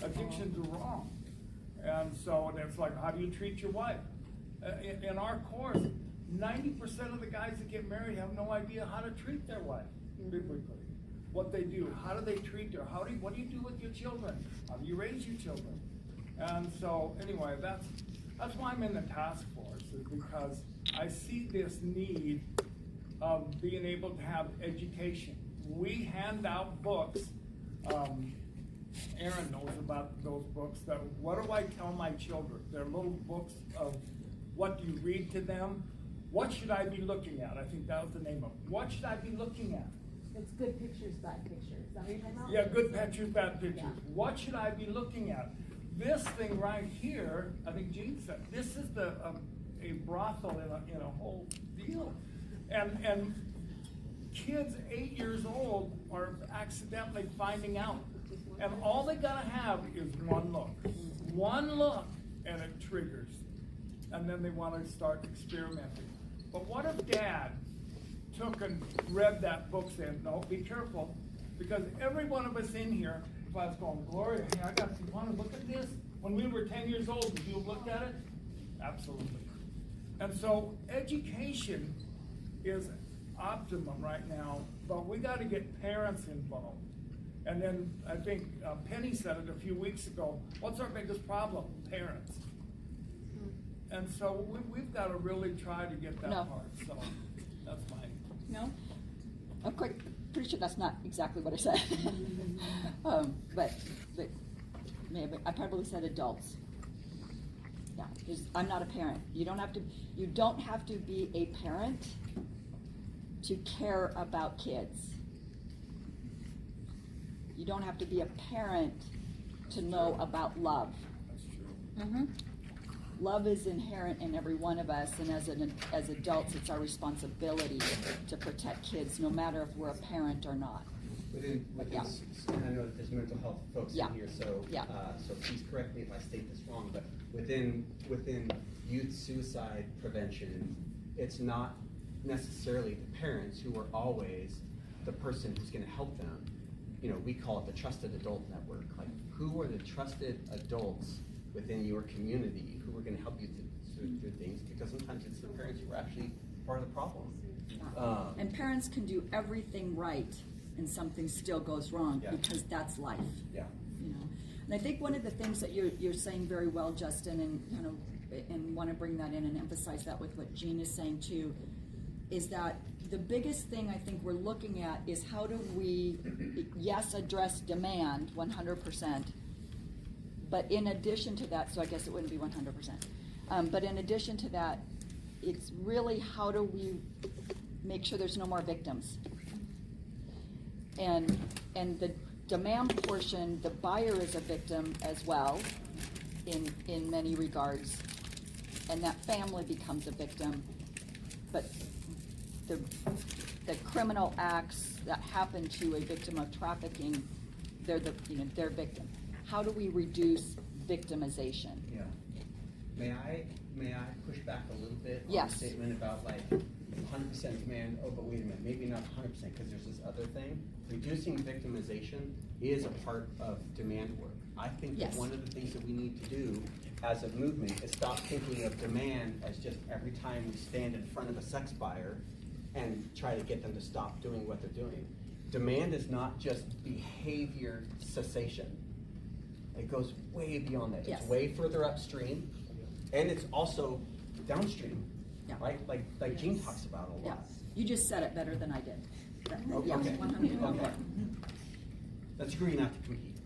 Addictions are wrong. And so it's like, how do you treat your wife? In our course, 90% of the guys that get married have no idea how to treat their wife, biblically. What they do, how do they treat her? What do you do with your children? How do you raise your children? And so, anyway, that's why I'm in the task force, is because I see this need of being able to have education. We hand out books. Aaron knows about those books. What do I tell my children? They're little books of what do you read to them? What should I be looking at? I think that was the name of it. What should I be looking at? It's good pictures, bad pictures. Is that what you're talking about? Yeah, good pictures, bad pictures. Yeah. What should I be looking at? This thing right here, I think Gene said, this is a brothel in a whole deal. And kids 8 years old are accidentally finding out. And all they gotta have is one look. One look, and it triggers. And then they wanna start experimenting. But what if dad took and read that book saying, no, be careful, because every one of us in here, if I was going, Gloria, hey, you wanna look at this? When we were 10 years old, would you have looked at it? Absolutely. And so education is optimum right now, but we gotta get parents involved. And then I think Penny said it a few weeks ago, what's our biggest problem? Parents. And so we've got to really try to get that part. So that's mine. No? I'm quite pretty sure that's not exactly what I said. But maybe I probably said adults. Yeah, I'm not a parent. You don't have to be a parent to care about kids. You don't have to be a parent to know about love. That's true. Mm-hmm. Love is inherent in every one of us, and as adults, it's our responsibility to protect kids, no matter if we're a parent or not. And I know that there's mental health folks in here, so so please correct me if I state this wrong, but within youth suicide prevention, it's not necessarily the parents who are always the person who's going to help them. You know, we call it the trusted adult network. Like, who are the trusted adults within your community who are going to help you through things? Because sometimes it's the parents who are actually part of the problem. And parents can do everything right, and something still goes wrong because that's life. Yeah. You know, and I think one of the things that you're saying very well, Justin, and want to bring that in and emphasize that with what Jean is saying too, is that the biggest thing I think we're looking at is how do we, yes, address demand 100%, but in addition to that, so I guess it wouldn't be 100%, but in addition to that, it's really how do we make sure there's no more victims. And the demand portion, the buyer is a victim as well, in many regards, and that family becomes a victim, but the criminal acts that happen to a victim of trafficking, they're victim. How do we reduce victimization? Yeah. May I push back a little bit on Yes. the statement about like 100% demand? Oh, but wait a minute, maybe not 100% because there's this other thing. Reducing victimization is a part of demand work. I think that one of the things that we need to do as a movement is stop thinking of demand as just every time we stand in front of a sex buyer and try to get them to stop doing what they're doing. Demand is not just behavior cessation. It goes way beyond that. Yes. It's way further upstream. And it's also downstream, Yeah. right? Like Jean talks about a Yeah, lot. you just said it better than I did. Okay. Yeah, Okay. 100%. Okay. Let's agree not to compete.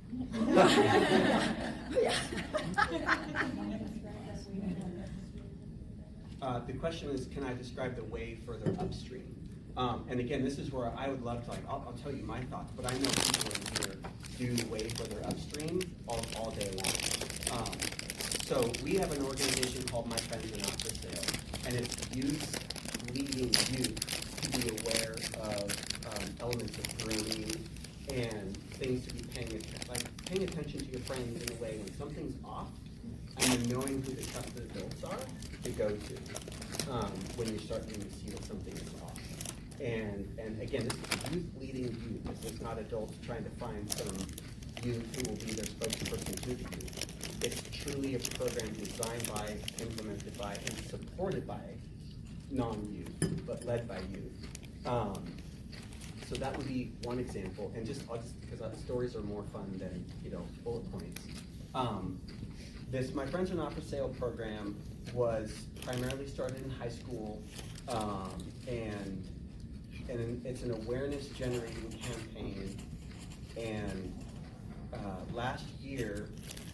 The question is, can I describe the way further upstream? And again, this is where I would love to, I'll tell you my thoughts, but I know people in here do way further upstream all day long. So we have an organization called My Friends Are Not For Sale, and it's youth leading youth to be aware of elements of grooming and things to be paying attention to your friends in a way when something's off, and then knowing who the trusted adults are to go to when you're starting to see that something is off. And again, this is youth leading youth. This is not adults trying to find some youth who will be their spokesperson to the youth. It's truly a program designed by, implemented by, and supported by non-youth, but led by youth. So that would be one example, and just because stories are more fun than bullet points. This My Friends Are Not For Sale program was primarily started in high school, and it's an awareness generating campaign. And last year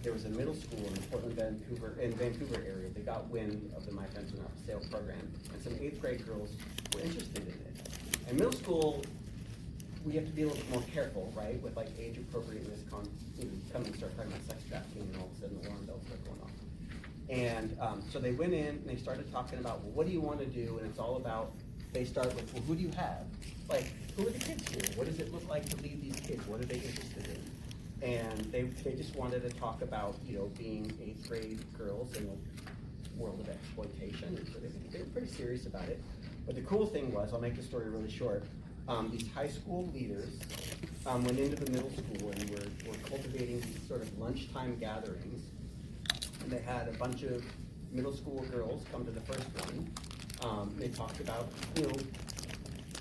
there was a middle school in Portland, Vancouver area. They got wind of the My Friends Are Not For Sale program, and some 8th grade girls were interested in it. And middle school, we have to be a little bit more careful, right, with like age appropriateness, come and start talking about sex trafficking, and all of a sudden the alarm bells start going off. And so they went in and they started talking about, well, what do you want to do? And it's all about, they start with, well, who do you have? Like, who are the kids here? What does it look like to lead these kids? What are they interested in? And they just wanted to talk about, being 8th grade girls in a world of exploitation. And so they were pretty serious about it. But the cool thing was, I'll make the story really short, these high school leaders went into the middle school and were cultivating these sort of lunchtime gatherings. And they had a bunch of middle school girls come to the first one. They talked about,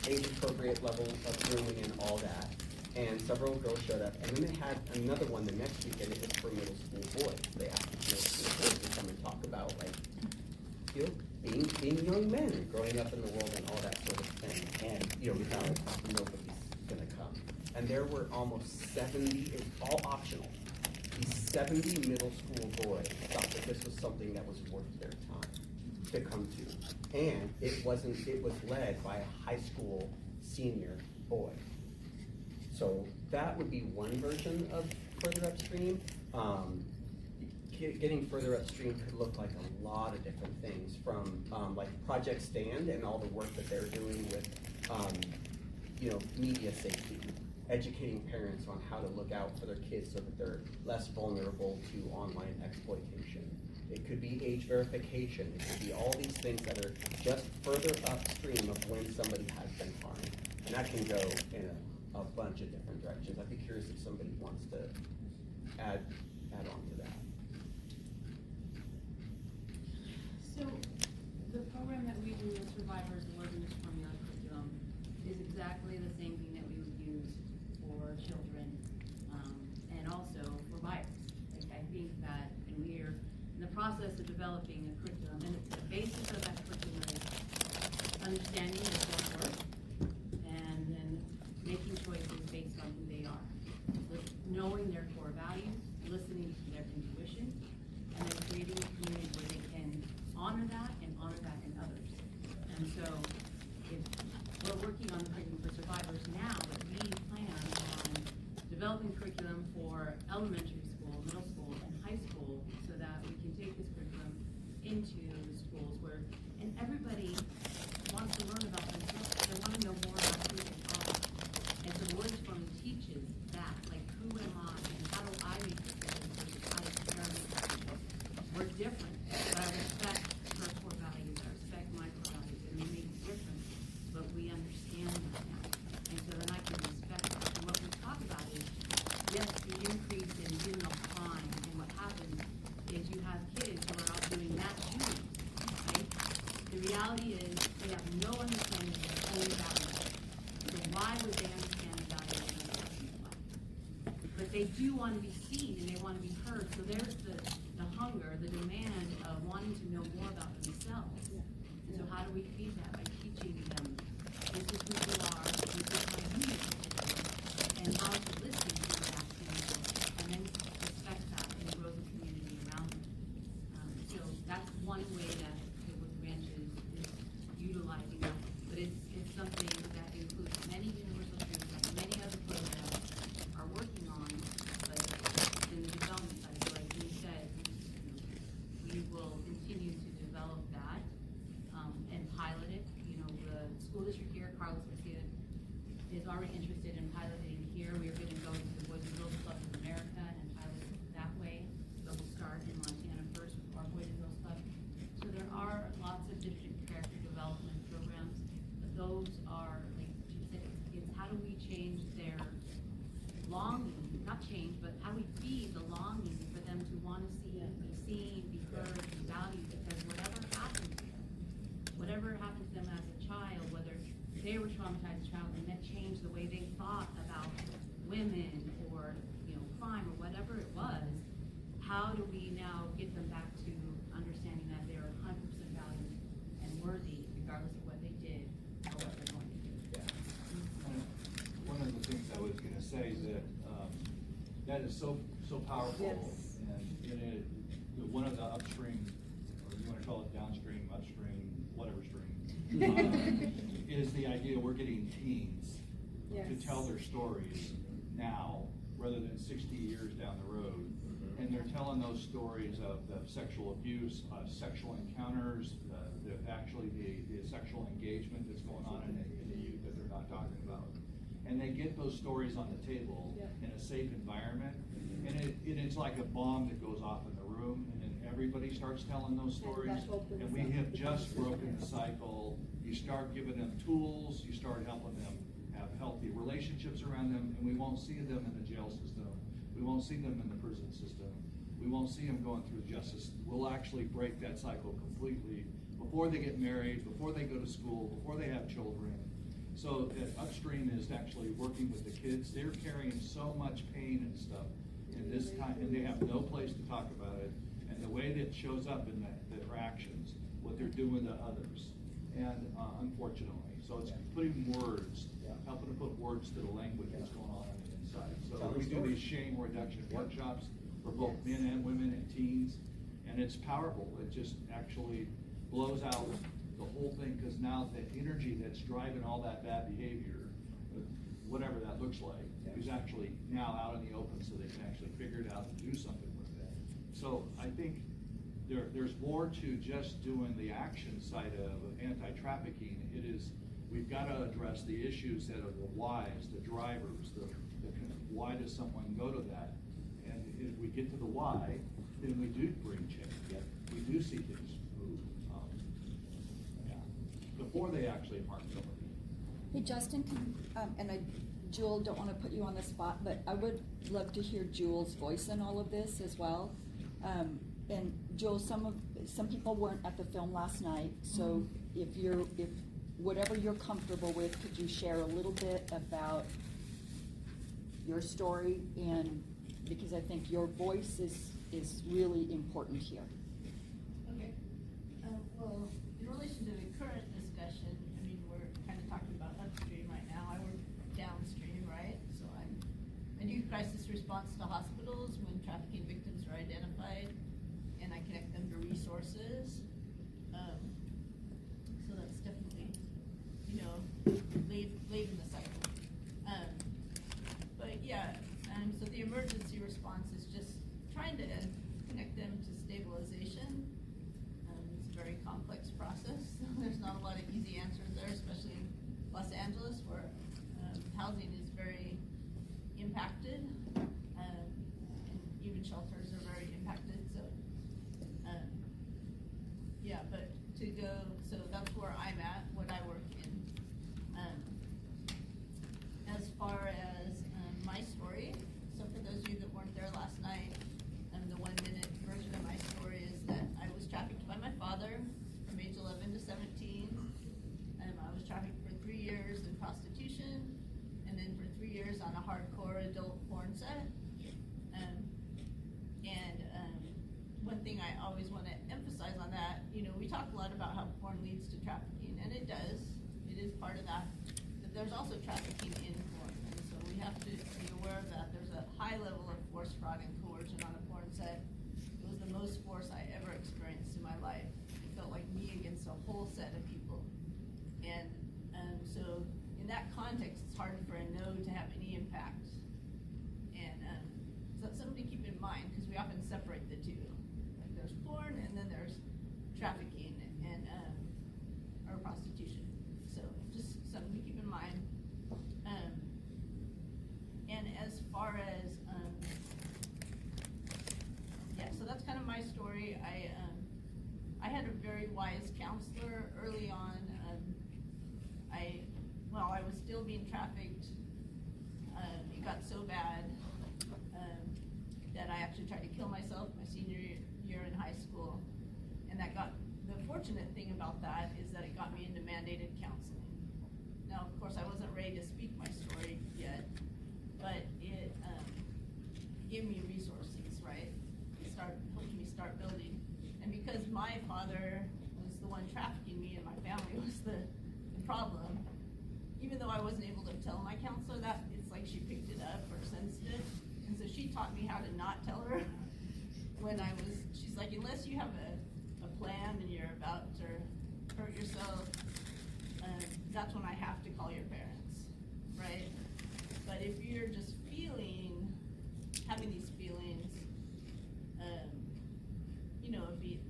age-appropriate levels of grooming and all that. And several girls showed up. And then they had another one the next week, and it was for middle school boys. They asked middle school boys to come and talk about, being young men and growing up in the world and all that sort of thing. And, without nobody's gonna come. And there were almost 70, it's all optional. These 70 middle school boys thought that this was something that was worth their time to come to. And it was led by a high school senior boy. So that would be one version of further upstream. Getting further upstream could look like a lot of different things, from like Project Stand and all the work that they're doing with media safety, educating parents on how to look out for their kids so that they're less vulnerable to online exploitation. It could be age verification. It could be all these things that are just further upstream of when somebody has been harmed. And that can go in a bunch of different directions. I'd be curious if somebody wants to add on to that. So the program that we do with Survivors Awareness Formula Curriculum is exactly the same thing that we would use for children and also for buyers. I think that, and we are in the process of developing a curriculum, and the basis of that curriculum is understanding their self-worth and then making choices based on who they are, knowing their core values, listening to their intuition, and then creating a community where they can honor that in others. And so if we're working on the curriculum for survivors now, but we plan on developing curriculum for elementary school, middle school, and high school so that we can take this curriculum into schools where, and everybody wants to learn about themselves. They want to know more about who they are. And so Words for Me teaches that, like, who am I and how do I make decisions versus how does parents make decisions? We're different, but I respect her core values, I respect my core values, and we may be different, but we understand that now. And so then I can respect that. And what we talk about is, yes, the increase in juvenile crime, and what happens is you have kids who are out doing that shooting, right? The reality is they have no understanding of their own values. So why would they understand the value of their person's life? But they do want to be seen and they want to be heard. So there's the hunger, the demand of wanting to do we feed that? By teaching them, this is who you are, this is how you need to do, and how to listen to that and then respect that and grow the community around it. So that's one way that the Wood Ranch is utilizing that, but it's something that includes many universal truths that many other programs are working on, but in the development side, so like you said, we will continue to develop that, and pilot it. You know, the school district here, Carlos Garcia, is already interested in piloting here. We are gonna go to the Boys and Girls Club of America and pilot it that way. So we'll start in Montana first with our Boys and Girls Club. So there are lots of different character development programs, but those are, like you said, it's how do we change their longing, not change, but how do we feed the longing for them to want to see, be seen, be heard, be valued, because whatever happens to them as a child, whether they were traumatized as a child and that changed the way they thought about women or, you know, crime or whatever it was, how do we now get them back to understanding that they're 100% valued and worthy regardless of what they did or what they're going to do? One of the things I was gonna say that is so powerful. Yes. And one of the upstream, or you wanna call it downstream, upstream, whatever stream, is the idea we're getting teens to tell their stories now, rather than 60 years down the road. And they're telling those stories of the sexual abuse, sexual encounters, the sexual engagement that's going on in the youth that they're not talking about. And they get those stories on the table in a safe environment, and it's like a bomb that goes off in the room, and then everybody starts telling those stories, and we have just broken the cycle. You start giving them tools, you start helping them have healthy relationships around them, and we won't see them in the jail system. We won't see them in the prison system. We won't see them going through justice. We'll actually break that cycle completely before they get married, before they go to school, before they have children. So that upstream is actually working with the kids. They're carrying so much pain and stuff in this time, and they have no place to talk about it. And the way that it shows up in their actions, what they're doing to others, and unfortunately, so it's putting words, helping to put words to the language that's going on the inside. So we do these shame reduction workshops for both men and women and teens, and it's powerful. It just actually blows out the whole thing, because now the energy that's driving all that bad behavior, whatever that looks like, is actually now out in the open, so they can actually figure it out and do something with it. So I think there's more to just doing the action side of anti-trafficking. It is, we've got to address the issues that are the whys, the drivers, why does someone go to that? And if we get to the why, then we do bring change. We do see things move. Before they actually harm somebody. Hey, Justin, Jewel, don't want to put you on the spot, but I would love to hear Jewel's voice in all of this as well. And Jewel, some people weren't at the film last night, so if whatever you're comfortable with, could you share a little bit about your story? And because I think your voice is really important here. Okay. Well, in relation to the current discussion, I mean, we're kind of talking about upstream right now. I work downstream, right? So I do crisis response to hospitals when trafficking victims are identified, and I connect them to resources. So that's definitely, you know, late in the cycle. But yeah, so the emergency response is just trying to connect them to stabilization. It's a very complex process. There's not a lot of easy answers there, especially in Los Angeles, where housing is very impacted, and even shelters are very impacted. So, yeah, but to go, so that's where I'm at, what I work in. As far as my story, so for those of you that weren't there last night, the 1-minute version of my story is that I was trafficked by my father from age 11 to 17. I was trafficked for 3 years in prostitution, and then for 3 years on a hardcore adult porn set. One thing I always want to emphasize on that, you know, we talk a lot about how porn leads to trafficking, part of that, that there's also trafficking in porn. And so we have to be aware of that. There's a high level of force, fraud, and coercion on a porn set. It was the most force I ever experienced in my life. It felt like me against a whole set of people. And so in that context, it's hard for a no to have any impact. And so that's something to keep in mind, because we often separate the two. Like there's porn and then there's trafficking and or prostitution. So just something to keep in mind. And as far as yeah, so that's kind of my story. I had a very wise counselor early on. While I was still being trafficked, it got so bad that I actually tried to kill myself my senior year in high school. And the fortunate thing about that is that it got me into mandated counseling. Now, of course, I wasn't ready to speak my story yet, but it gave me resources, right? It helped me start building. And because my father was the one trafficking me and my family was the problem, even though I wasn't able to tell my counselor that, it's like she picked it up or sensed it. And so she taught me how to not tell her when she's like, unless you have a plan and you're about to hurt yourself, that's when I have to call your parents, right? But if you're just having these feelings,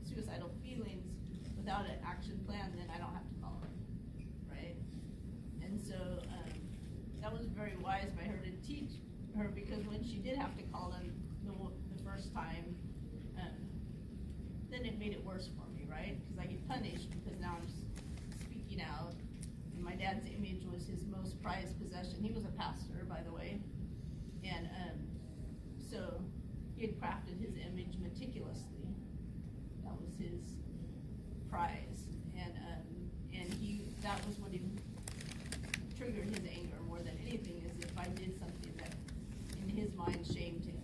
suicidal feelings without an action plan, then I don't have to call her, right? And so that was very wise by her to teach her, because when she did have to call them the first time, then it made it worse for me, right? Because I get punished because now I'm speaking out. And my dad's image was his most prized possession. He was a pastor, by the way. And so he had crafted his image meticulously. That was his prize. And that was what triggered his anger more than anything, is if I did something that in his mind shamed him.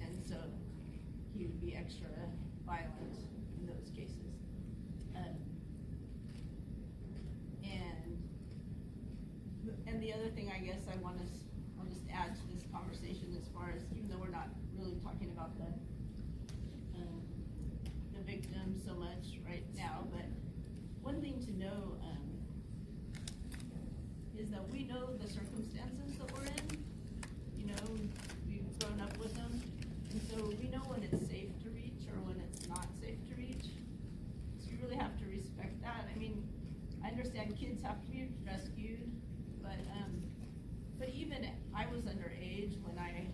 And so he would be extra violent in those cases. And the other thing I guess I'll just add to this conversation, as far as, even though we're not really talking about the victim so much right now, but one thing to know is that we know the circumstances that we're in. We've grown up with them, and so we know when it's safe to reach or when it's not safe to reach. So you really have to respect that. I mean, I understand kids have to be rescued, but even I was underage when I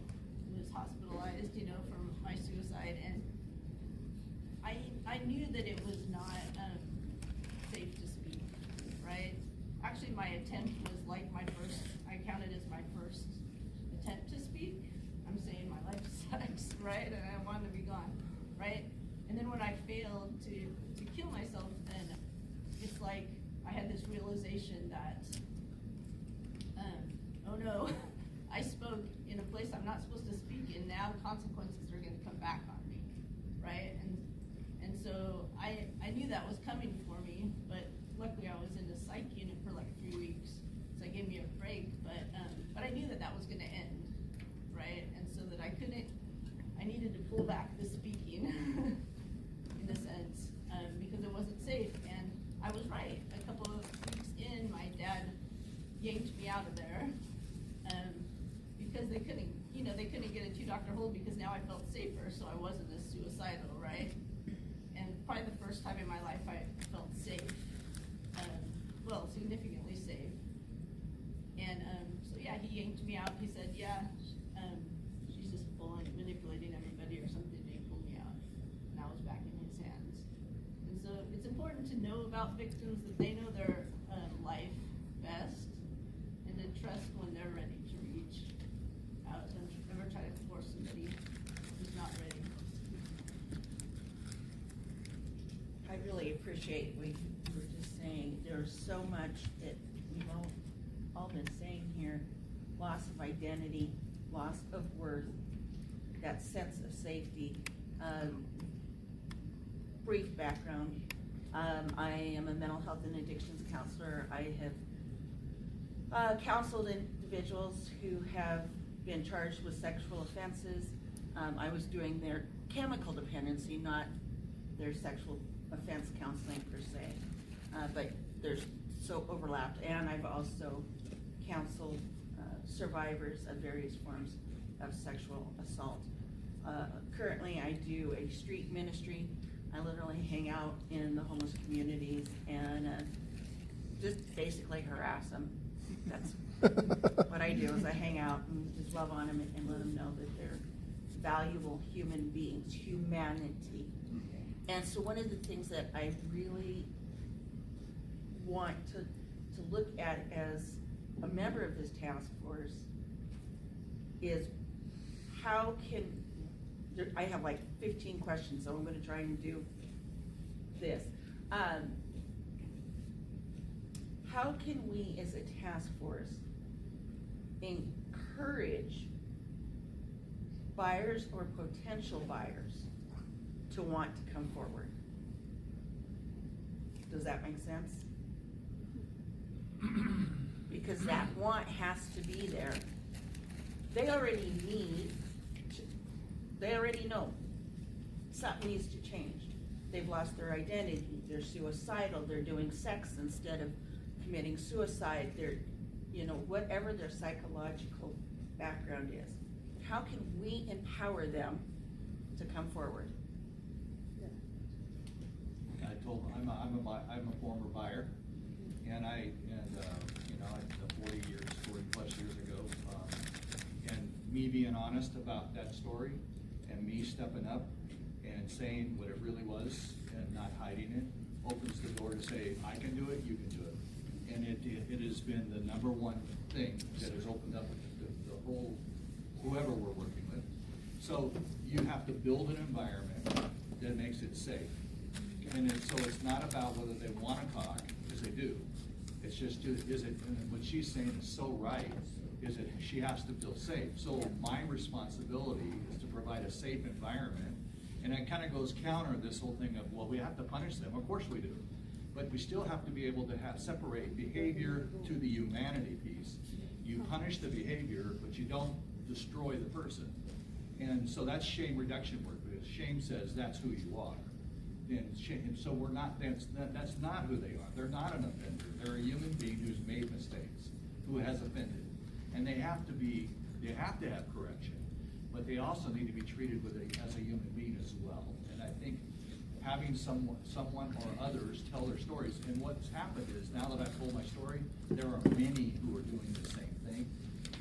was hospitalized, from my suicide, and I knew that it was not safe to speak, right? Actually, my attempt was like I counted as my first attempt to speak. I'm saying my life sucks, right? And I wanted to be gone, right? And then when I failed to kill myself, then it's like I had this realization that, oh no, I spoke in a place I'm not supposed to speak in. Now consequences are going to come back on me, right? And so I knew that was coming for me, but luckily I was in the psych unit for like 3 weeks, so it gave me a break. But I knew that was going to end, right? And so that I needed to pull back the speaking in a sense, because it wasn't safe. And I was right. A couple of weeks in, my dad yanked me out of there, because they couldn't get a 2-doctor hold, because now I felt safer, so I wasn't as suicidal, right? And probably the first time in my life I felt safe, significantly safe. And so yeah, he yanked me out. He said, yeah, she's just manipulating everybody or something, and he pulled me out, and I was back in his hands. And so it's important to know about victims, that they know their life best, and to trust when they're ready to reach out. Don't ever try to force somebody who's not ready. I really appreciate what you were just saying. There's so much that we've all been saying here. Loss of identity, loss of worth, that sense of safety. Brief background. I am a mental health and addictions counselor. I have counseled individuals who have been charged with sexual offenses. I was doing their chemical dependency, not their sexual offense counseling per se, but there's so overlapped. And I've also counseled survivors of various forms of sexual assault. Currently, I do a street ministry. I literally hang out in the homeless communities and just basically harass them. That's what I do, is I hang out and just love on them and let them know that they're valuable human beings, humanity. And so one of the things that I really want to look at as a member of this task force is how can, I have like 15 questions, so I'm going to try and do this. How can we as a task force encourage buyers or potential buyers to want to come forward? Does that make sense? Because that want has to be there. They already they already know something needs to change. They've lost their identity, they're suicidal, they're doing sex instead of committing suicide, they're, whatever their psychological background is. How can we empower them to come forward? I told them I'm a former buyer, and 40 plus years ago, and me being honest about that story, and me stepping up and saying what it really was and not hiding it, opens the door to say, I can do it, you can do it. And it has been the number one thing that has opened up the whole, whoever we're working with. So you have to build an environment that makes it safe. And so it's not about whether they want to talk, because they do. It's just, is it, and what she's saying is so right, is that she has to feel safe. So my responsibility is to provide a safe environment. And it kind of goes counter this whole thing of, well, we have to punish them. Of course we do. But we still have to be able to separate behavior to the humanity piece. You punish the behavior, but you don't destroy the person. And so that's shame reduction work, because shame says that's who you are. And so we're not, that's not who they are. They're not an offender. They're a human being who's made mistakes, who has offended. And they have to have correction, but they also need to be treated as a human being as well. And I think having someone or others tell their stories, and what's happened is, now that I've told my story, there are many who are doing the same thing,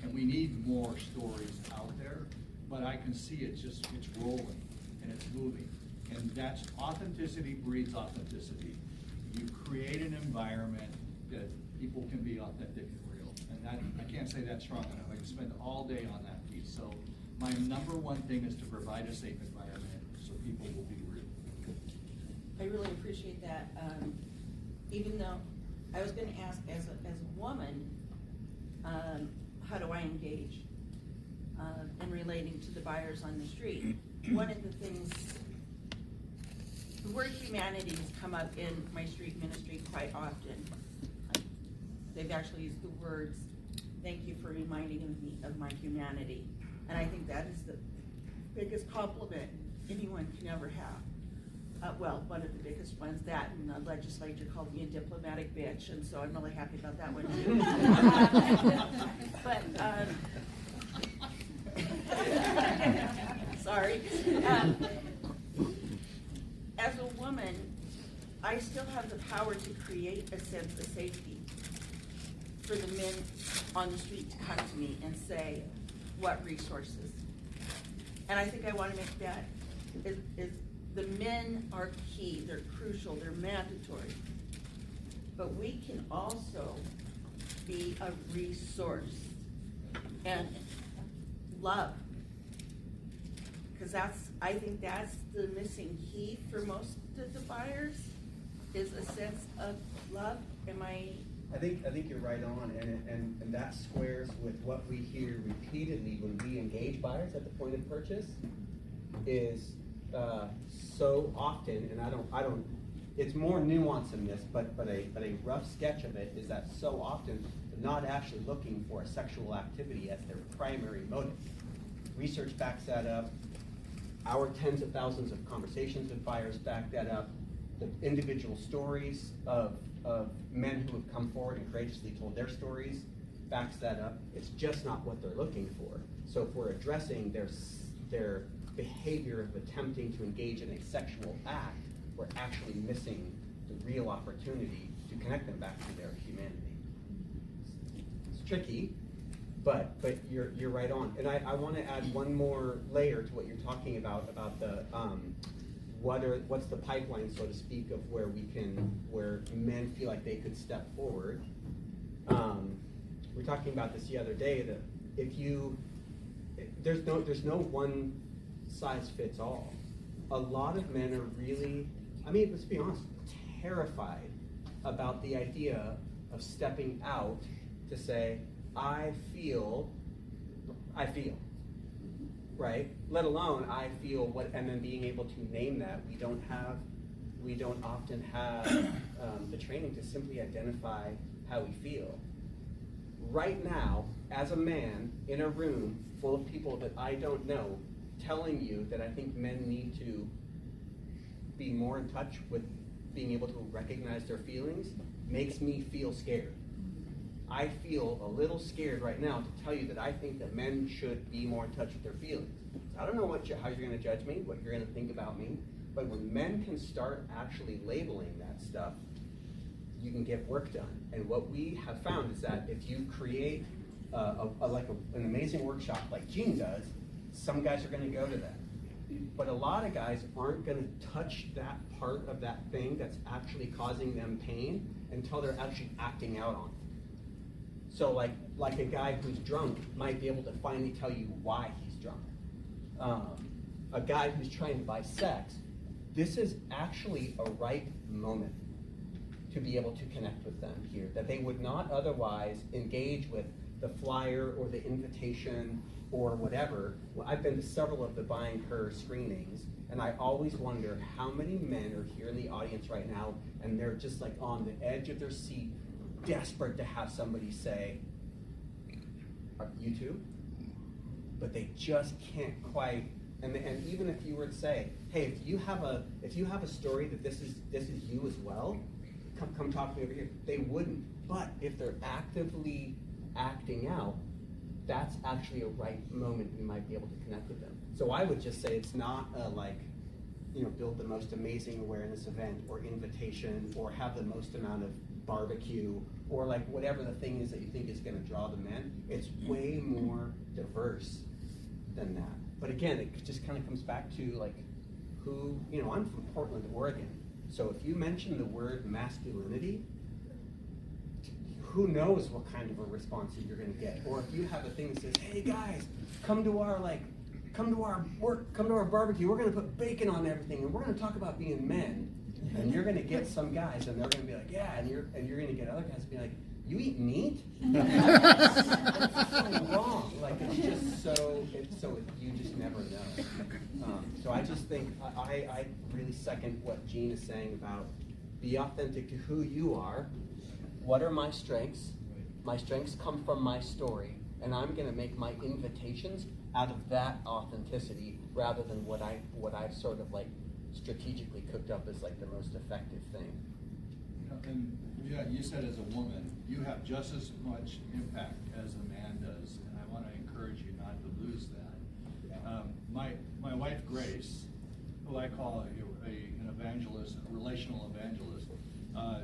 and we need more stories out there, but I can see it's rolling, and it's moving. And that's authenticity breeds authenticity. You create an environment that people can be authentic and real. And that, I can't say that strong enough. I can spend all day on that piece. So my number one thing is to provide a safe environment so people will be real. I really appreciate that. Even though I was going to ask, as a woman, how do I engage in relating to the buyers on the street? One of the things, the word humanity has come up in my street ministry quite often. They've actually used the words, thank you for reminding me of my humanity. And I think that is the biggest compliment anyone can ever have. Well, one of the biggest ones, that, and the legislature called me a diplomatic bitch, and so I'm really happy about that one too. But, sorry. As a woman, I still have the power to create a sense of safety for the men on the street to come to me and say, what resources? And I think I want to make that is the men are key, they're crucial, they're mandatory. But we can also be a resource and love. Because I think that's the missing key for most of the buyers, is a sense of love. I think you're right on, and that squares with what we hear repeatedly when we engage buyers at the point of purchase. Is so often, and I don't it's more nuanced than this, but a rough sketch of it is that so often they're not actually looking for a sexual activity as their primary motive. Research backs that up. Our tens of thousands of conversations with buyers back that up. The individual stories of men who have come forward and courageously told their stories backs that up. It's just not what they're looking for. So if we're addressing their behavior of attempting to engage in a sexual act, we're actually missing the real opportunity to connect them back to their humanity. It's tricky, but you're right on. And I want to add one more layer to what you're talking about the what's the pipeline, so to speak, of where men feel like they could step forward. We were talking about this the other day, that there's no one size fits all. A lot of men are really, I mean, let's be honest, terrified about the idea of stepping out to say, I feel, right? Let alone I feel what, and then being able to name that. We don't often have the training to simply identify how we feel. Right now, as a man in a room full of people that I don't know, telling you that I think men need to be more in touch with being able to recognize their feelings makes me feel scared. I feel a little scared right now to tell you that I think that men should be more in touch with their feelings. I don't know how you're going to judge me, what you're going to think about me, but when men can start actually labeling that stuff, you can get work done. And what we have found is that if you create an amazing workshop like Gene does, some guys are going to go to that. But a lot of guys aren't going to touch that part of that thing that's actually causing them pain until they're actually acting out on it. So like a guy who's drunk might be able to finally tell you why he's drunk. A guy who's trying to buy sex, this is actually a right moment to be able to connect with them here, that they would not otherwise engage with the flyer or the invitation or whatever. Well, I've been to several of the Buying Her screenings, and I always wonder how many men are here in the audience right now, and they're just like on the edge of their seat, desperate to have somebody say, you too? But they just can't quite. And even if you were to say, hey, if you have a story that this is you as well, come talk to me over here. They wouldn't. But if they're actively acting out, that's actually a right moment we might be able to connect with them. So I would just say it's not build the most amazing awareness event or invitation or have the most amount of barbecue or like whatever the thing is that you think is going to draw the men. It's way more diverse than that. But again, it just kind of comes back to like who, I'm from Portland, Oregon. So if you mention the word masculinity, who knows what kind of a response that you're going to get? Or if you have a thing that says, "Hey guys, come to our barbecue. We're going to put bacon on everything, and we're going to talk about being men." And you're going to get some guys, and they're going to be like, "Yeah," and you're going to get other guys to be like, "You eat meat?" That's so wrong. Like it's just so you just never know. So I just think I really second what Gene is saying about be authentic to who you are. What are my strengths? My strengths come from my story, and I'm going to make my invitations out of that authenticity rather than what I've sort of like strategically cooked up as like the most effective thing. And yeah, you said as a woman, you have just as much impact as a man does, and I want to encourage you not to lose that. My wife Grace, who I call an evangelist, a relational evangelist,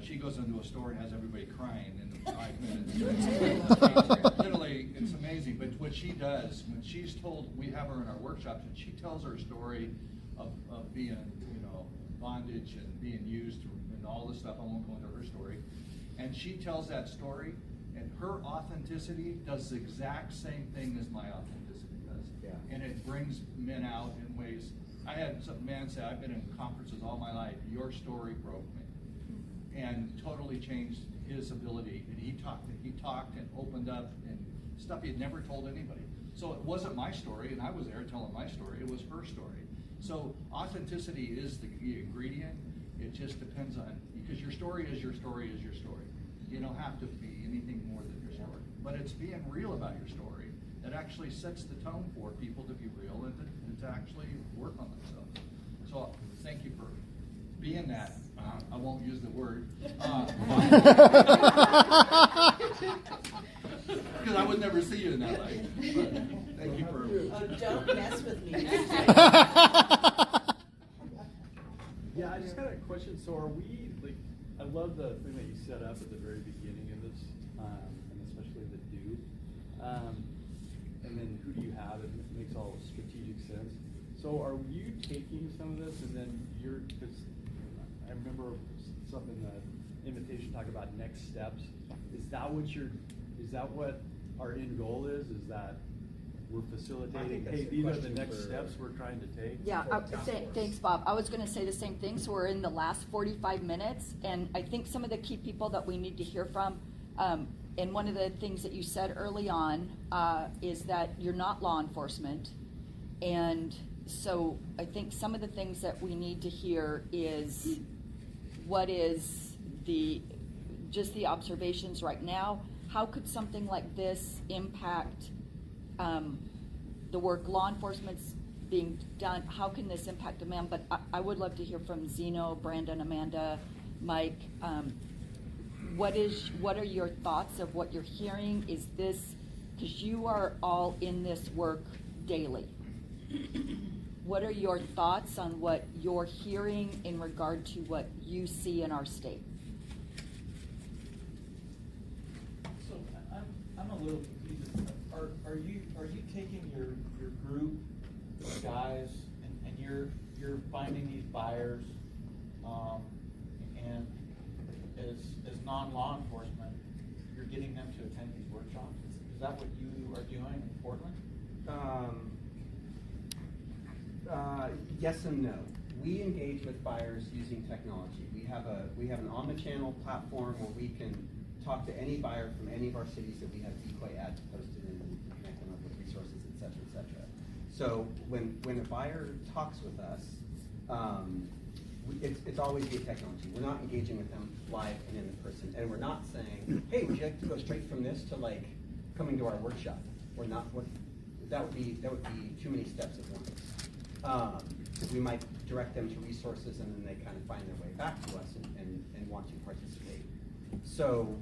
she goes into a store and has everybody crying in 5 minutes. Literally, it's amazing. But what she does, when she's told, we have her in our workshops, and she tells her story of being, bondage and being used and all this stuff. I won't go into her story. And she tells that story, and her authenticity does the exact same thing as my authenticity does. Yeah. And it brings men out in ways. I had some man say, I've been in conferences all my life. Your story broke me. And totally changed his ability. And he talked and opened up and stuff he had never told anybody. So it wasn't my story, and I was there telling my story. It was her story. So authenticity is the ingredient. It just depends on, because your story is your story is your story. You don't have to be anything more than your story. But it's being real about your story that actually sets the tone for people to be real and to actually work on themselves. So thank you for being that. I won't use the word. Because I would never see you in that light. But thank you for. Oh, don't mess with me. Yeah, I just had a question. So are we, like, I love the thing that you set up at the very beginning of this, and especially the do. And then who do you have? It makes all strategic sense. So are you taking some of this and then because I remember something, the invitation talked about next steps. Is that what our end goal is? Is that we're facilitating, hey, these are the next steps we're trying to take? Yeah, thanks, Bob. I was going to say the same thing. So we're in the last 45 minutes, and I think some of the key people that we need to hear from, and one of the things that you said early on is that you're not law enforcement. And so I think some of the things that we need to hear is what is just the observations right now. How could something like this impact the work law enforcement's being done? How can this impact demand? But I would love to hear from Zeno, Brandon, Amanda, Mike. What are your thoughts of what you're hearing? Is this, because you are all in this work daily, what are your thoughts on what you're hearing in regard to what you see in our state? So I'm a little confused. Are you taking your group of guys and you're finding these buyers and as non-law enforcement, you're getting them to attend these workshops? Is that what you are doing in Portland? Yes and no. We engage with buyers using technology. We have an on-the-channel platform where we can talk to any buyer from any of our cities that we have decoy ads posted in and connect them up with resources, et cetera, et cetera. So when a buyer talks with us, it's always via technology. We're not engaging with them live and in person, and we're not saying, "Hey, would you like to go straight from this to like coming to our workshop?" We're not. That would be too many steps at once. We might direct them to resources, and then they kind of find their way back to us and want to participate. So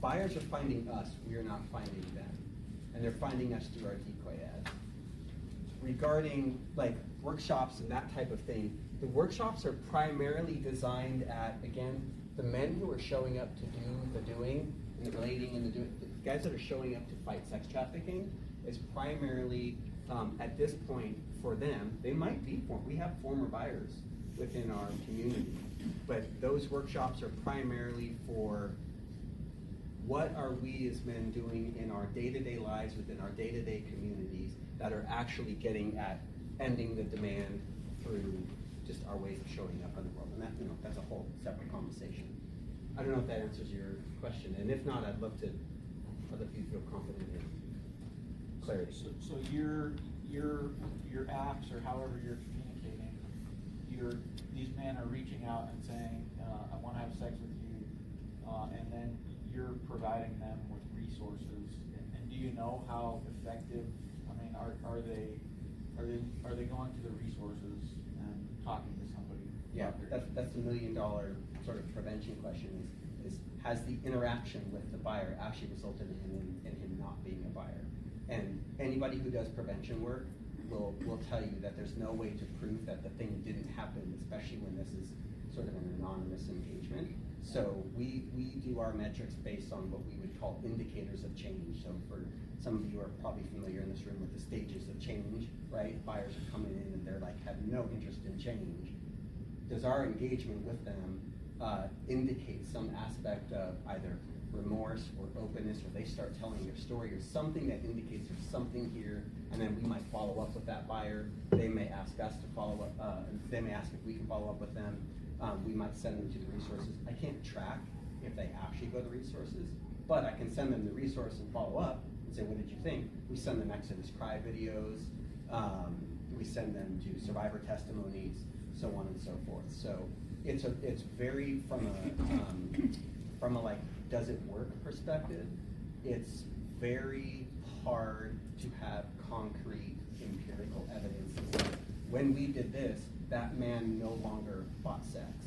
buyers are finding us. We are not finding them, and they're finding us through our decoy ads. Regarding like workshops and that type of thing, the workshops are primarily designed at, again, the men who are showing up to do the doing and the relating and the guys that are showing up to fight sex trafficking is primarily at this point for them. They might be we have former buyers within our community, but those workshops are primarily for what are we as men doing in our day-to-day lives within our day-to-day communities that are actually getting at ending the demand through just our ways of showing up in the world. And that, that's a whole separate conversation. I don't know if that answers your question, and if not, I'd love to let you feel confident in clarity. So your apps or however you're communicating, these men are reaching out and saying, I want to have sex with you, and then you're providing them with resources. And do you know how effective? I mean, are they going to the resources and talking to somebody? Yeah, that's the $1 million sort of prevention question is has the interaction with the buyer actually resulted in him not being a buyer? And anybody who does prevention work will tell you that there's no way to prove that the thing didn't happen, especially when this is sort of an anonymous engagement. So we do our metrics based on what we would call indicators of change. So for some of you are probably familiar in this room with the stages of change, right? Buyers are coming in and they're like have no interest in change. Does our engagement with them indicate some aspect of either remorse or openness, or they start telling their story or something that indicates there's something here, and then we might follow up with that buyer. They may ask us to follow up, they may ask if we can follow up with them. We might send them to the resources. I can't track if they actually go to resources, but I can send them the resource and follow up and say, what did you think? We send them Exodus Cry videos. We send them to survivor testimonies. so on and so forth. So it's very from a like, does it work perspective, it's very hard to have concrete empirical evidence to say, when we did this, that man no longer bought sex.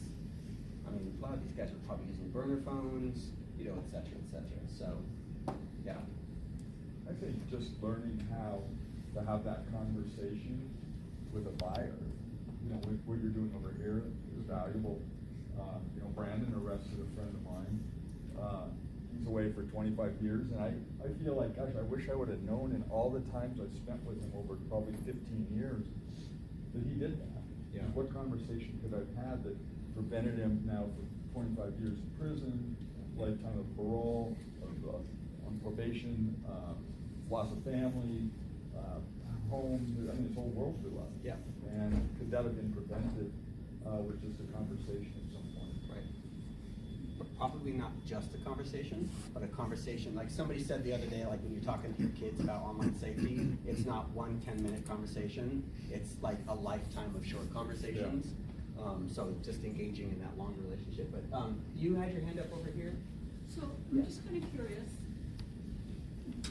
I mean, a lot of these guys are probably using burner phones, you know, et cetera, et cetera. So, yeah. I think just learning how to have that conversation with a buyer, you know, with what you're doing over here is valuable. You know, Brandon arrested a friend of mine. He's away for 25 years, and I feel like, gosh, I wish I would have known in all the times I spent with him over probably 15 years that he did that. Yeah. What conversation could I have had that prevented him now for 25 years in prison, lifetime of parole, on probation, loss of family, home, I mean, his whole world blew up. Yeah. And could that have been prevented with just a conversation at some point? Right. But probably not just a conversation, but a conversation, like somebody said the other day, like when you're talking to your kids about online safety, it's not 1 10-minute conversation, it's like a lifetime of short conversations. Yeah. So just engaging in that long relationship. But you had your hand up over here? So I'm just kind of curious,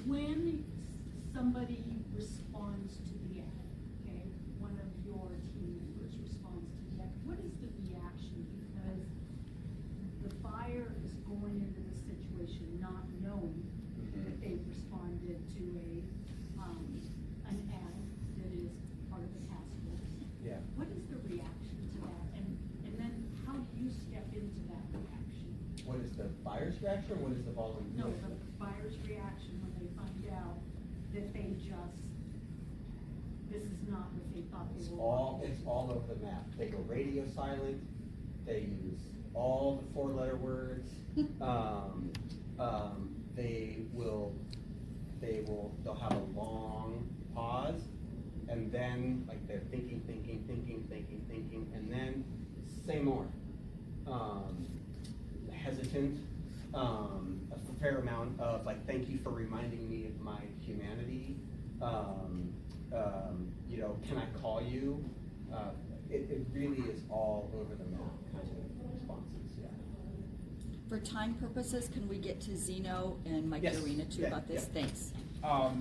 when somebody responds to the ad, okay, one of your team members responds to the ad, what is the reaction? Because the buyer is going into the situation not knowing that they've responded to an ad that is part of the task force. Yeah. What is the reaction to that? And then how do you step into that reaction? What is the buyer's reaction, or what is the volunteer? No, the buyer's reaction when they find out that they this is not what they thought they were. It's all over the map. They go radio silent, they use all the 4-letter words, they'll have a long pause, and then like they're thinking, and then say more. Hesitant, a fair amount of like, thank you for reminding me of my humanity. You know, can I call you? It really is all over the map kind of responses, yeah. For time purposes, can we get to Zeno and Mike Yes. Arena too about this? Yeah. Thanks.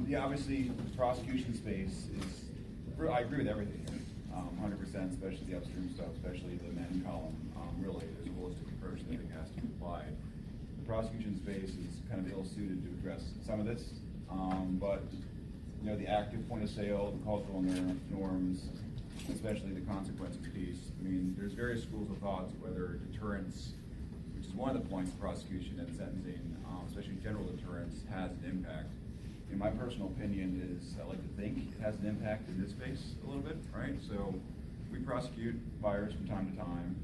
Yeah, obviously, the prosecution space is, I agree with everything here, 100%, especially the upstream stuff, especially the men column. Really, there's a holistic approach that I think has to be applied. The prosecution space is kind of ill-suited to address some of this, but you know, the active point of sale, the cultural norms, especially the consequences piece. I mean, there's various schools of thoughts whether deterrence, which is one of the points of prosecution and sentencing, especially general deterrence, has an impact. In my personal opinion is, I like to think it has an impact in this space a little bit, right? So we prosecute buyers from time to time,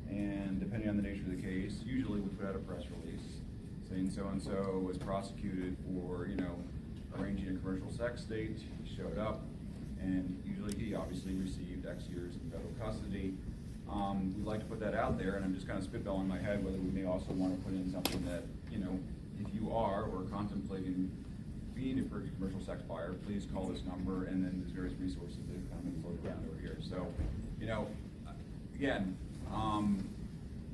and depending on the nature of the case, usually we put out a press release saying so-and-so was prosecuted for, you know, arranging a commercial sex date. He showed up, and usually he obviously received X years in federal custody. We'd like to put that out there, and I'm just kind of spitballing in my head whether we may also want to put in something that, you know, if you are or contemplating being a commercial sex buyer, please call this number, and then there's various resources that have kind of been floated around over here. So, you know, again,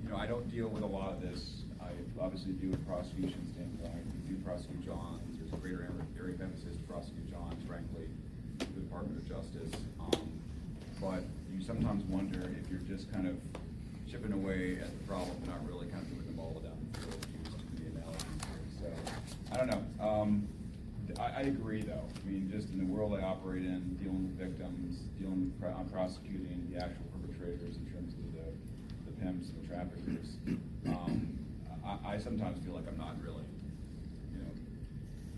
you know, I don't deal with a lot of this. I obviously do a prosecution standpoint. We do prosecute Johns. There's a greater area of emphasis to prosecute Johns, frankly, the Department of Justice. But you sometimes wonder if you're just kind of chipping away at the problem and not really kind of moving the ball down the field, to use the analogy here. So, I don't know. I agree, though. I mean, just in the world I operate in, dealing with victims, prosecuting the actual perpetrators in terms of the pimps and the traffickers, I sometimes feel like I'm not really, you know,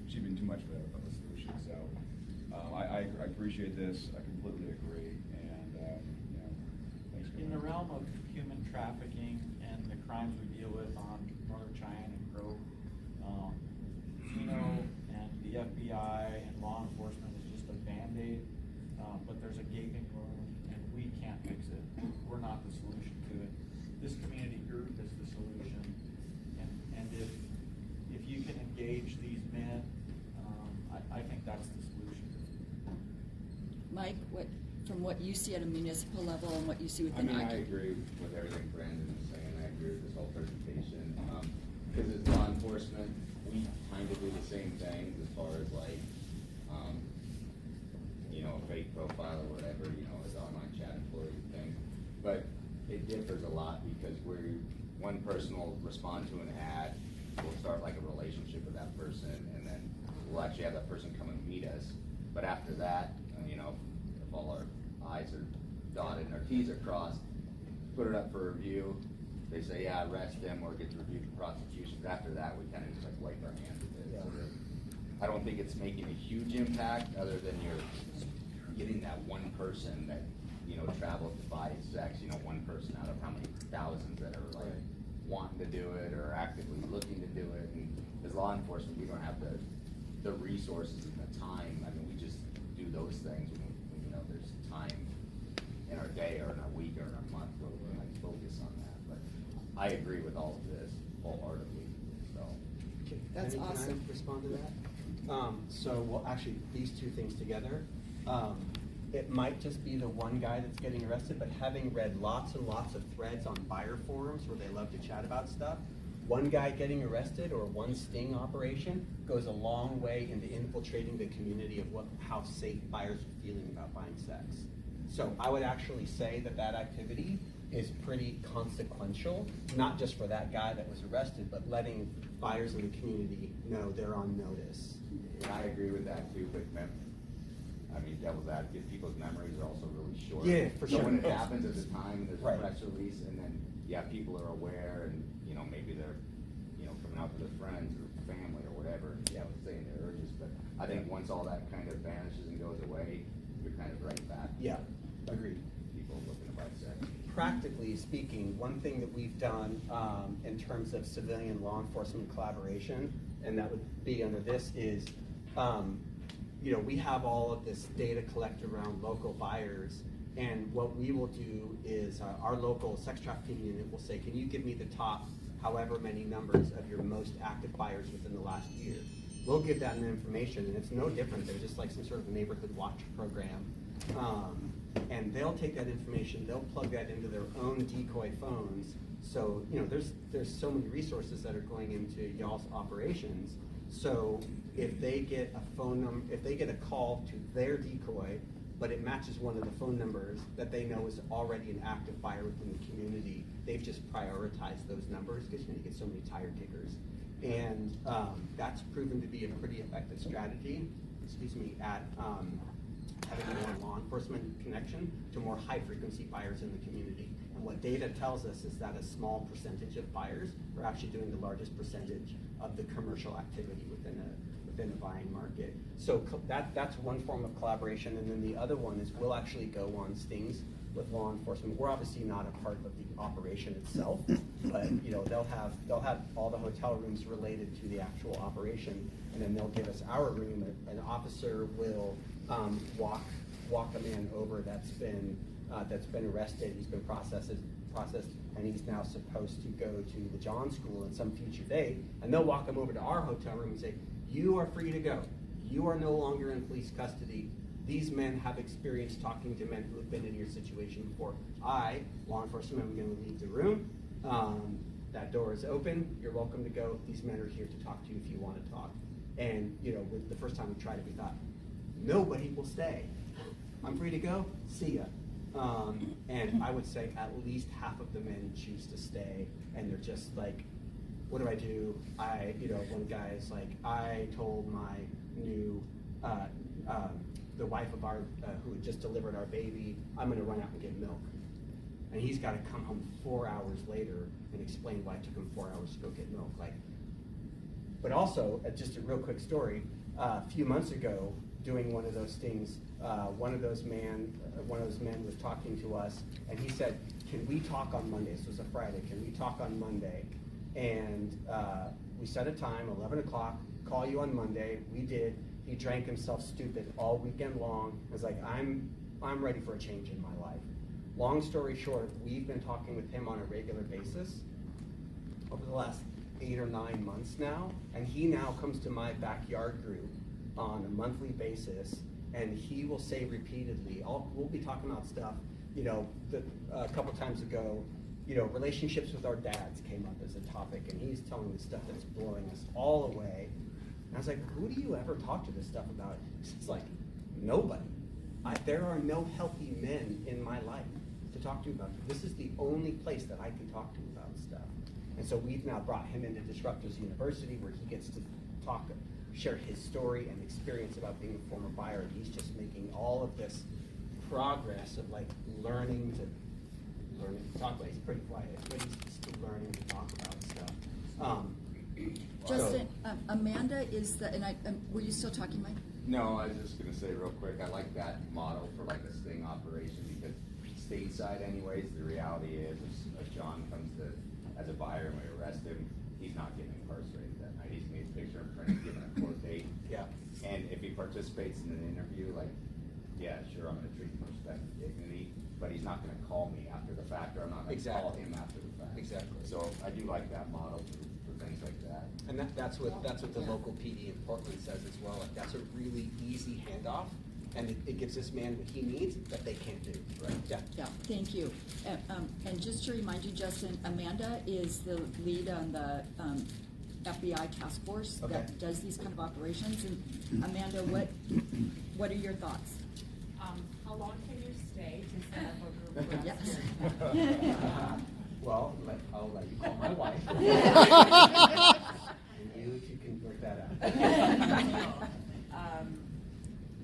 achieving too much of a solution. So I appreciate this. I completely agree. And, you know, thanks for In the realm of human trafficking and the crimes we deal with on Northern Cheyenne and Grove, Zeno and the FBI and law enforcement is just a Band-Aid, but there's a gaping wound and we can't fix it. We're not the solution to it. This community group is the solution. And if you can engage these men, I think that's the solution. Mike, from what what you see at a municipal level and what you see I within mean, I IQ. agree with everything Brandon is saying. I agree with this whole presentation. Because as law enforcement, we kind of do the same things as far as like, you know, a fake profile or whatever, you know, as online chat employee thing. But it differs a lot because one person will respond to an ad, we'll start like a relationship with that person, and then we'll actually have that person come and meet us. But after that, you know, if all our I's are dotted and our T's are crossed, put it up for review. They say, yeah, arrest him, or gets reviewed for prosecution. But after that, we kind of just like wipe our hands of it. So I don't think it's making a huge impact, other than you're getting that one person that, you know, travels to buy sex. You know, one person out of how many thousands that are like wanting to do it or actively looking to do it. And as law enforcement, we don't have the resources and the time. I mean, we just do those things when you know there's time in our day or in our week or in our month where we like focus on that. But I agree with all of this wholeheartedly. So That's Can awesome. I respond to that? Well, actually, these two things together. It might just be the one guy that's getting arrested, but having read lots and lots of threads on buyer forums where they love to chat about stuff, one guy getting arrested or one sting operation goes a long way into infiltrating the community of how safe buyers are feeling about buying sex. So I would actually say that activity is pretty consequential, not just for that guy that was arrested, but letting buyers in the community know they're on notice. and I agree with that too, but I mean, devil's advocate, people's memories are also really short. Yeah, for so sure. when it happens at the time, there's Right. a press release, and then, yeah, people are aware, and, you know, maybe they're, you know, coming out with their friends or family or whatever, and, yeah, saying their urges, but I think once all that kind of vanishes and goes away, you're kind of right back. Yeah, agreed. People looking to buy sex. Practically speaking, one thing that we've done in terms of civilian law enforcement collaboration, and that would be under this, is you know, we have all of this data collected around local buyers, and what we will do is our local sex trafficking unit will say, can you give me the top however many numbers of your most active buyers within the last year? We'll give that information, and it's no different than just like some sort of neighborhood watch program. And they'll take that information, they'll plug that into their own decoy phones. So, you know, there's so many resources that are going into y'all's operations. So if they get a phone number, if they get a call to their decoy, but it matches one of the phone numbers that they know is already an active buyer within the community, they've just prioritized those numbers because you get so many tire kickers. And that's proven to be a pretty effective strategy, at having more law enforcement connection to more high frequency buyers in the community. And what data tells us is that a small percentage of buyers are actually doing the largest percentage of the commercial activity within the buying market. So that's one form of collaboration, and then the other one is we'll actually go on stings with law enforcement. We're obviously not a part of the operation itself, but you know they'll have all the hotel rooms related to the actual operation, and then they'll give us our room. An officer will walk a man over that's been arrested. He's been processed, and he's now supposed to go to the John School at some future date. And they'll walk him over to our hotel room and say, "You are free to go. You are no longer in police custody. These men have experience talking to men who have been in your situation before. I, law enforcement, am going to leave the room. That door is open. You're welcome to go. These men are here to talk to you if you want to talk." And you know, the first time we tried it, we thought, nobody will stay. I'm free to go. See ya. And I would say at least half of the men choose to stay, and they're just like, what do I do? One guy is like, I told my new, the wife of our, who had just delivered our baby, I'm gonna run out and get milk. And he's gotta come home 4 hours later and explain why it took him 4 hours to go get milk. But also, just a real quick story, a few months ago, doing one of those things, one of those men was talking to us, and he said, "Can we talk on Monday?" This was a Friday. "Can we talk on Monday?" And we set a time, 11 o'clock. Call you on Monday. We did. He drank himself stupid all weekend long. I was like, I'm ready for a change in my life. Long story short, we've been talking with him on a regular basis over the last 8 or 9 months now, and he now comes to my backyard group on a monthly basis, and he will say repeatedly, we'll be talking about stuff, a couple times ago, relationships with our dads came up as a topic, and he's telling me stuff that's blowing us all away. And I was like, who do you ever talk to this stuff about? It's like, nobody. There are no healthy men in my life to talk to about it. This is the only place that I can talk to about stuff. And so we've now brought him into Disruptors University, where he gets to share his story and experience about being a former buyer. And he's just making all of this progress of like learning to talk about. He's pretty quiet, but he's still learning to talk about stuff. Justin, Amanda is were you still talking, Mike? No, I was just gonna say real quick, I like that model for like a sting operation, because stateside anyways, the reality is if John comes to as a buyer and we arrest him, he's not getting incarcerated that night. He's made a picture in print, given a court date. Yeah. And if he participates in an interview, like, yeah, sure, I'm gonna treat him with respect and dignity, but he's not gonna call me after the fact, or I'm not gonna call him after the fact. Exactly. So I do like that model for things like that. And that's what the local PD in Portland says as well. Like, that's a really easy handoff, and it gives this man what he needs that they can't do. Right? Yeah. Yeah. Thank you. And just to remind you, Justin, Amanda is the lead on the FBI task force that does these kind of operations. And Amanda, what are your thoughts? How long can you stay to set up a group for us? Yes. Well, I'll let you call my wife. And you can work that out.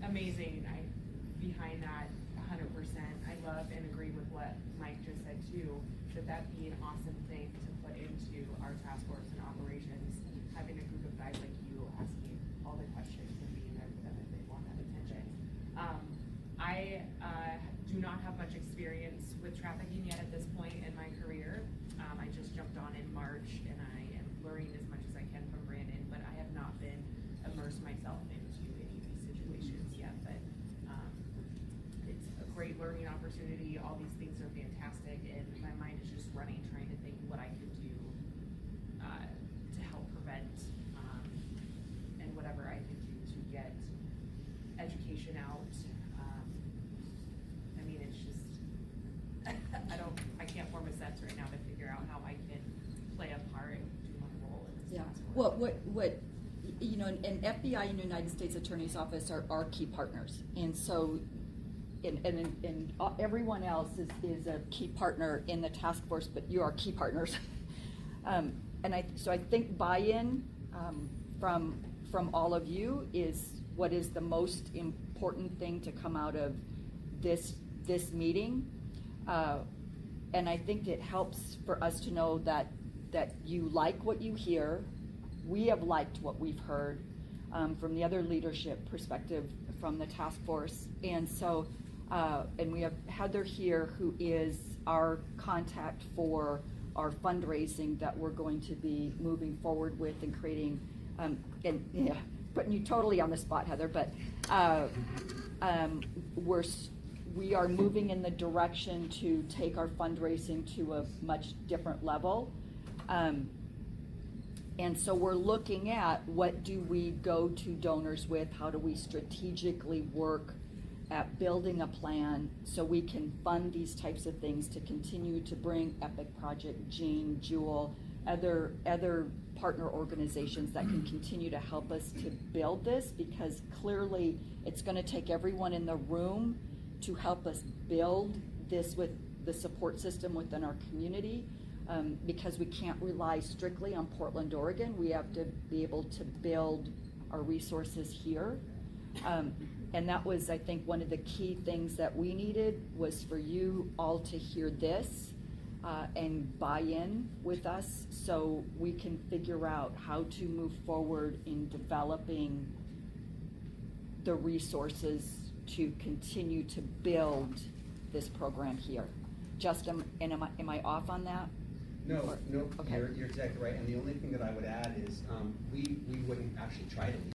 Amazing. Behind that 100%. I love and agree with what Mike just said too, that'd be an awesome thing to put into our task force and operations, having a group of guys like you asking all the questions and being there for them if they want that attention. I do not have much experience with trafficking yet at this point in my career. I just jumped on in March, and I am learning as much as I can from Brandon, but I have not been immersed myself into any of these situations yet. But it's a great learning opportunity. All these things are fantastic, and my mind is just running, trying to think what I could do to help prevent and whatever I could do to get education out. It's just I can't form a sense right now to figure out how I can play a part and do my role in this. Yeah. Well, what and FBI and United States Attorney's Office are our key partners, and so and everyone else is a key partner in the task force, but you are key partners. And I think buy-in from all of you is what is the most important thing to come out of this meeting. And I think it helps for us to know that you like what you hear. We have liked what we've heard from the other leadership perspective from the task force. And so, and we have Heather here, who is our contact for our fundraising that we're going to be moving forward with and creating, and yeah, putting you totally on the spot, Heather, but we are moving in the direction to take our fundraising to a much different level. And so we're looking at what do we go to donors with, how do we strategically work at building a plan so we can fund these types of things to continue to bring Epic Project, Gene, Jewel, other partner organizations that can continue to help us to build this, because clearly it's going to take everyone in the room to help us build this with the support system within our community, because we can't rely strictly on Portland, Oregon. We have to be able to build our resources here. And that was, I think, one of the key things that we needed was for you all to hear this and buy in with us so we can figure out how to move forward in developing the resources to continue to build this program here. Justin, and am I off on that? No, Okay. you're exactly right. And the only thing that I would add is we wouldn't actually try to leave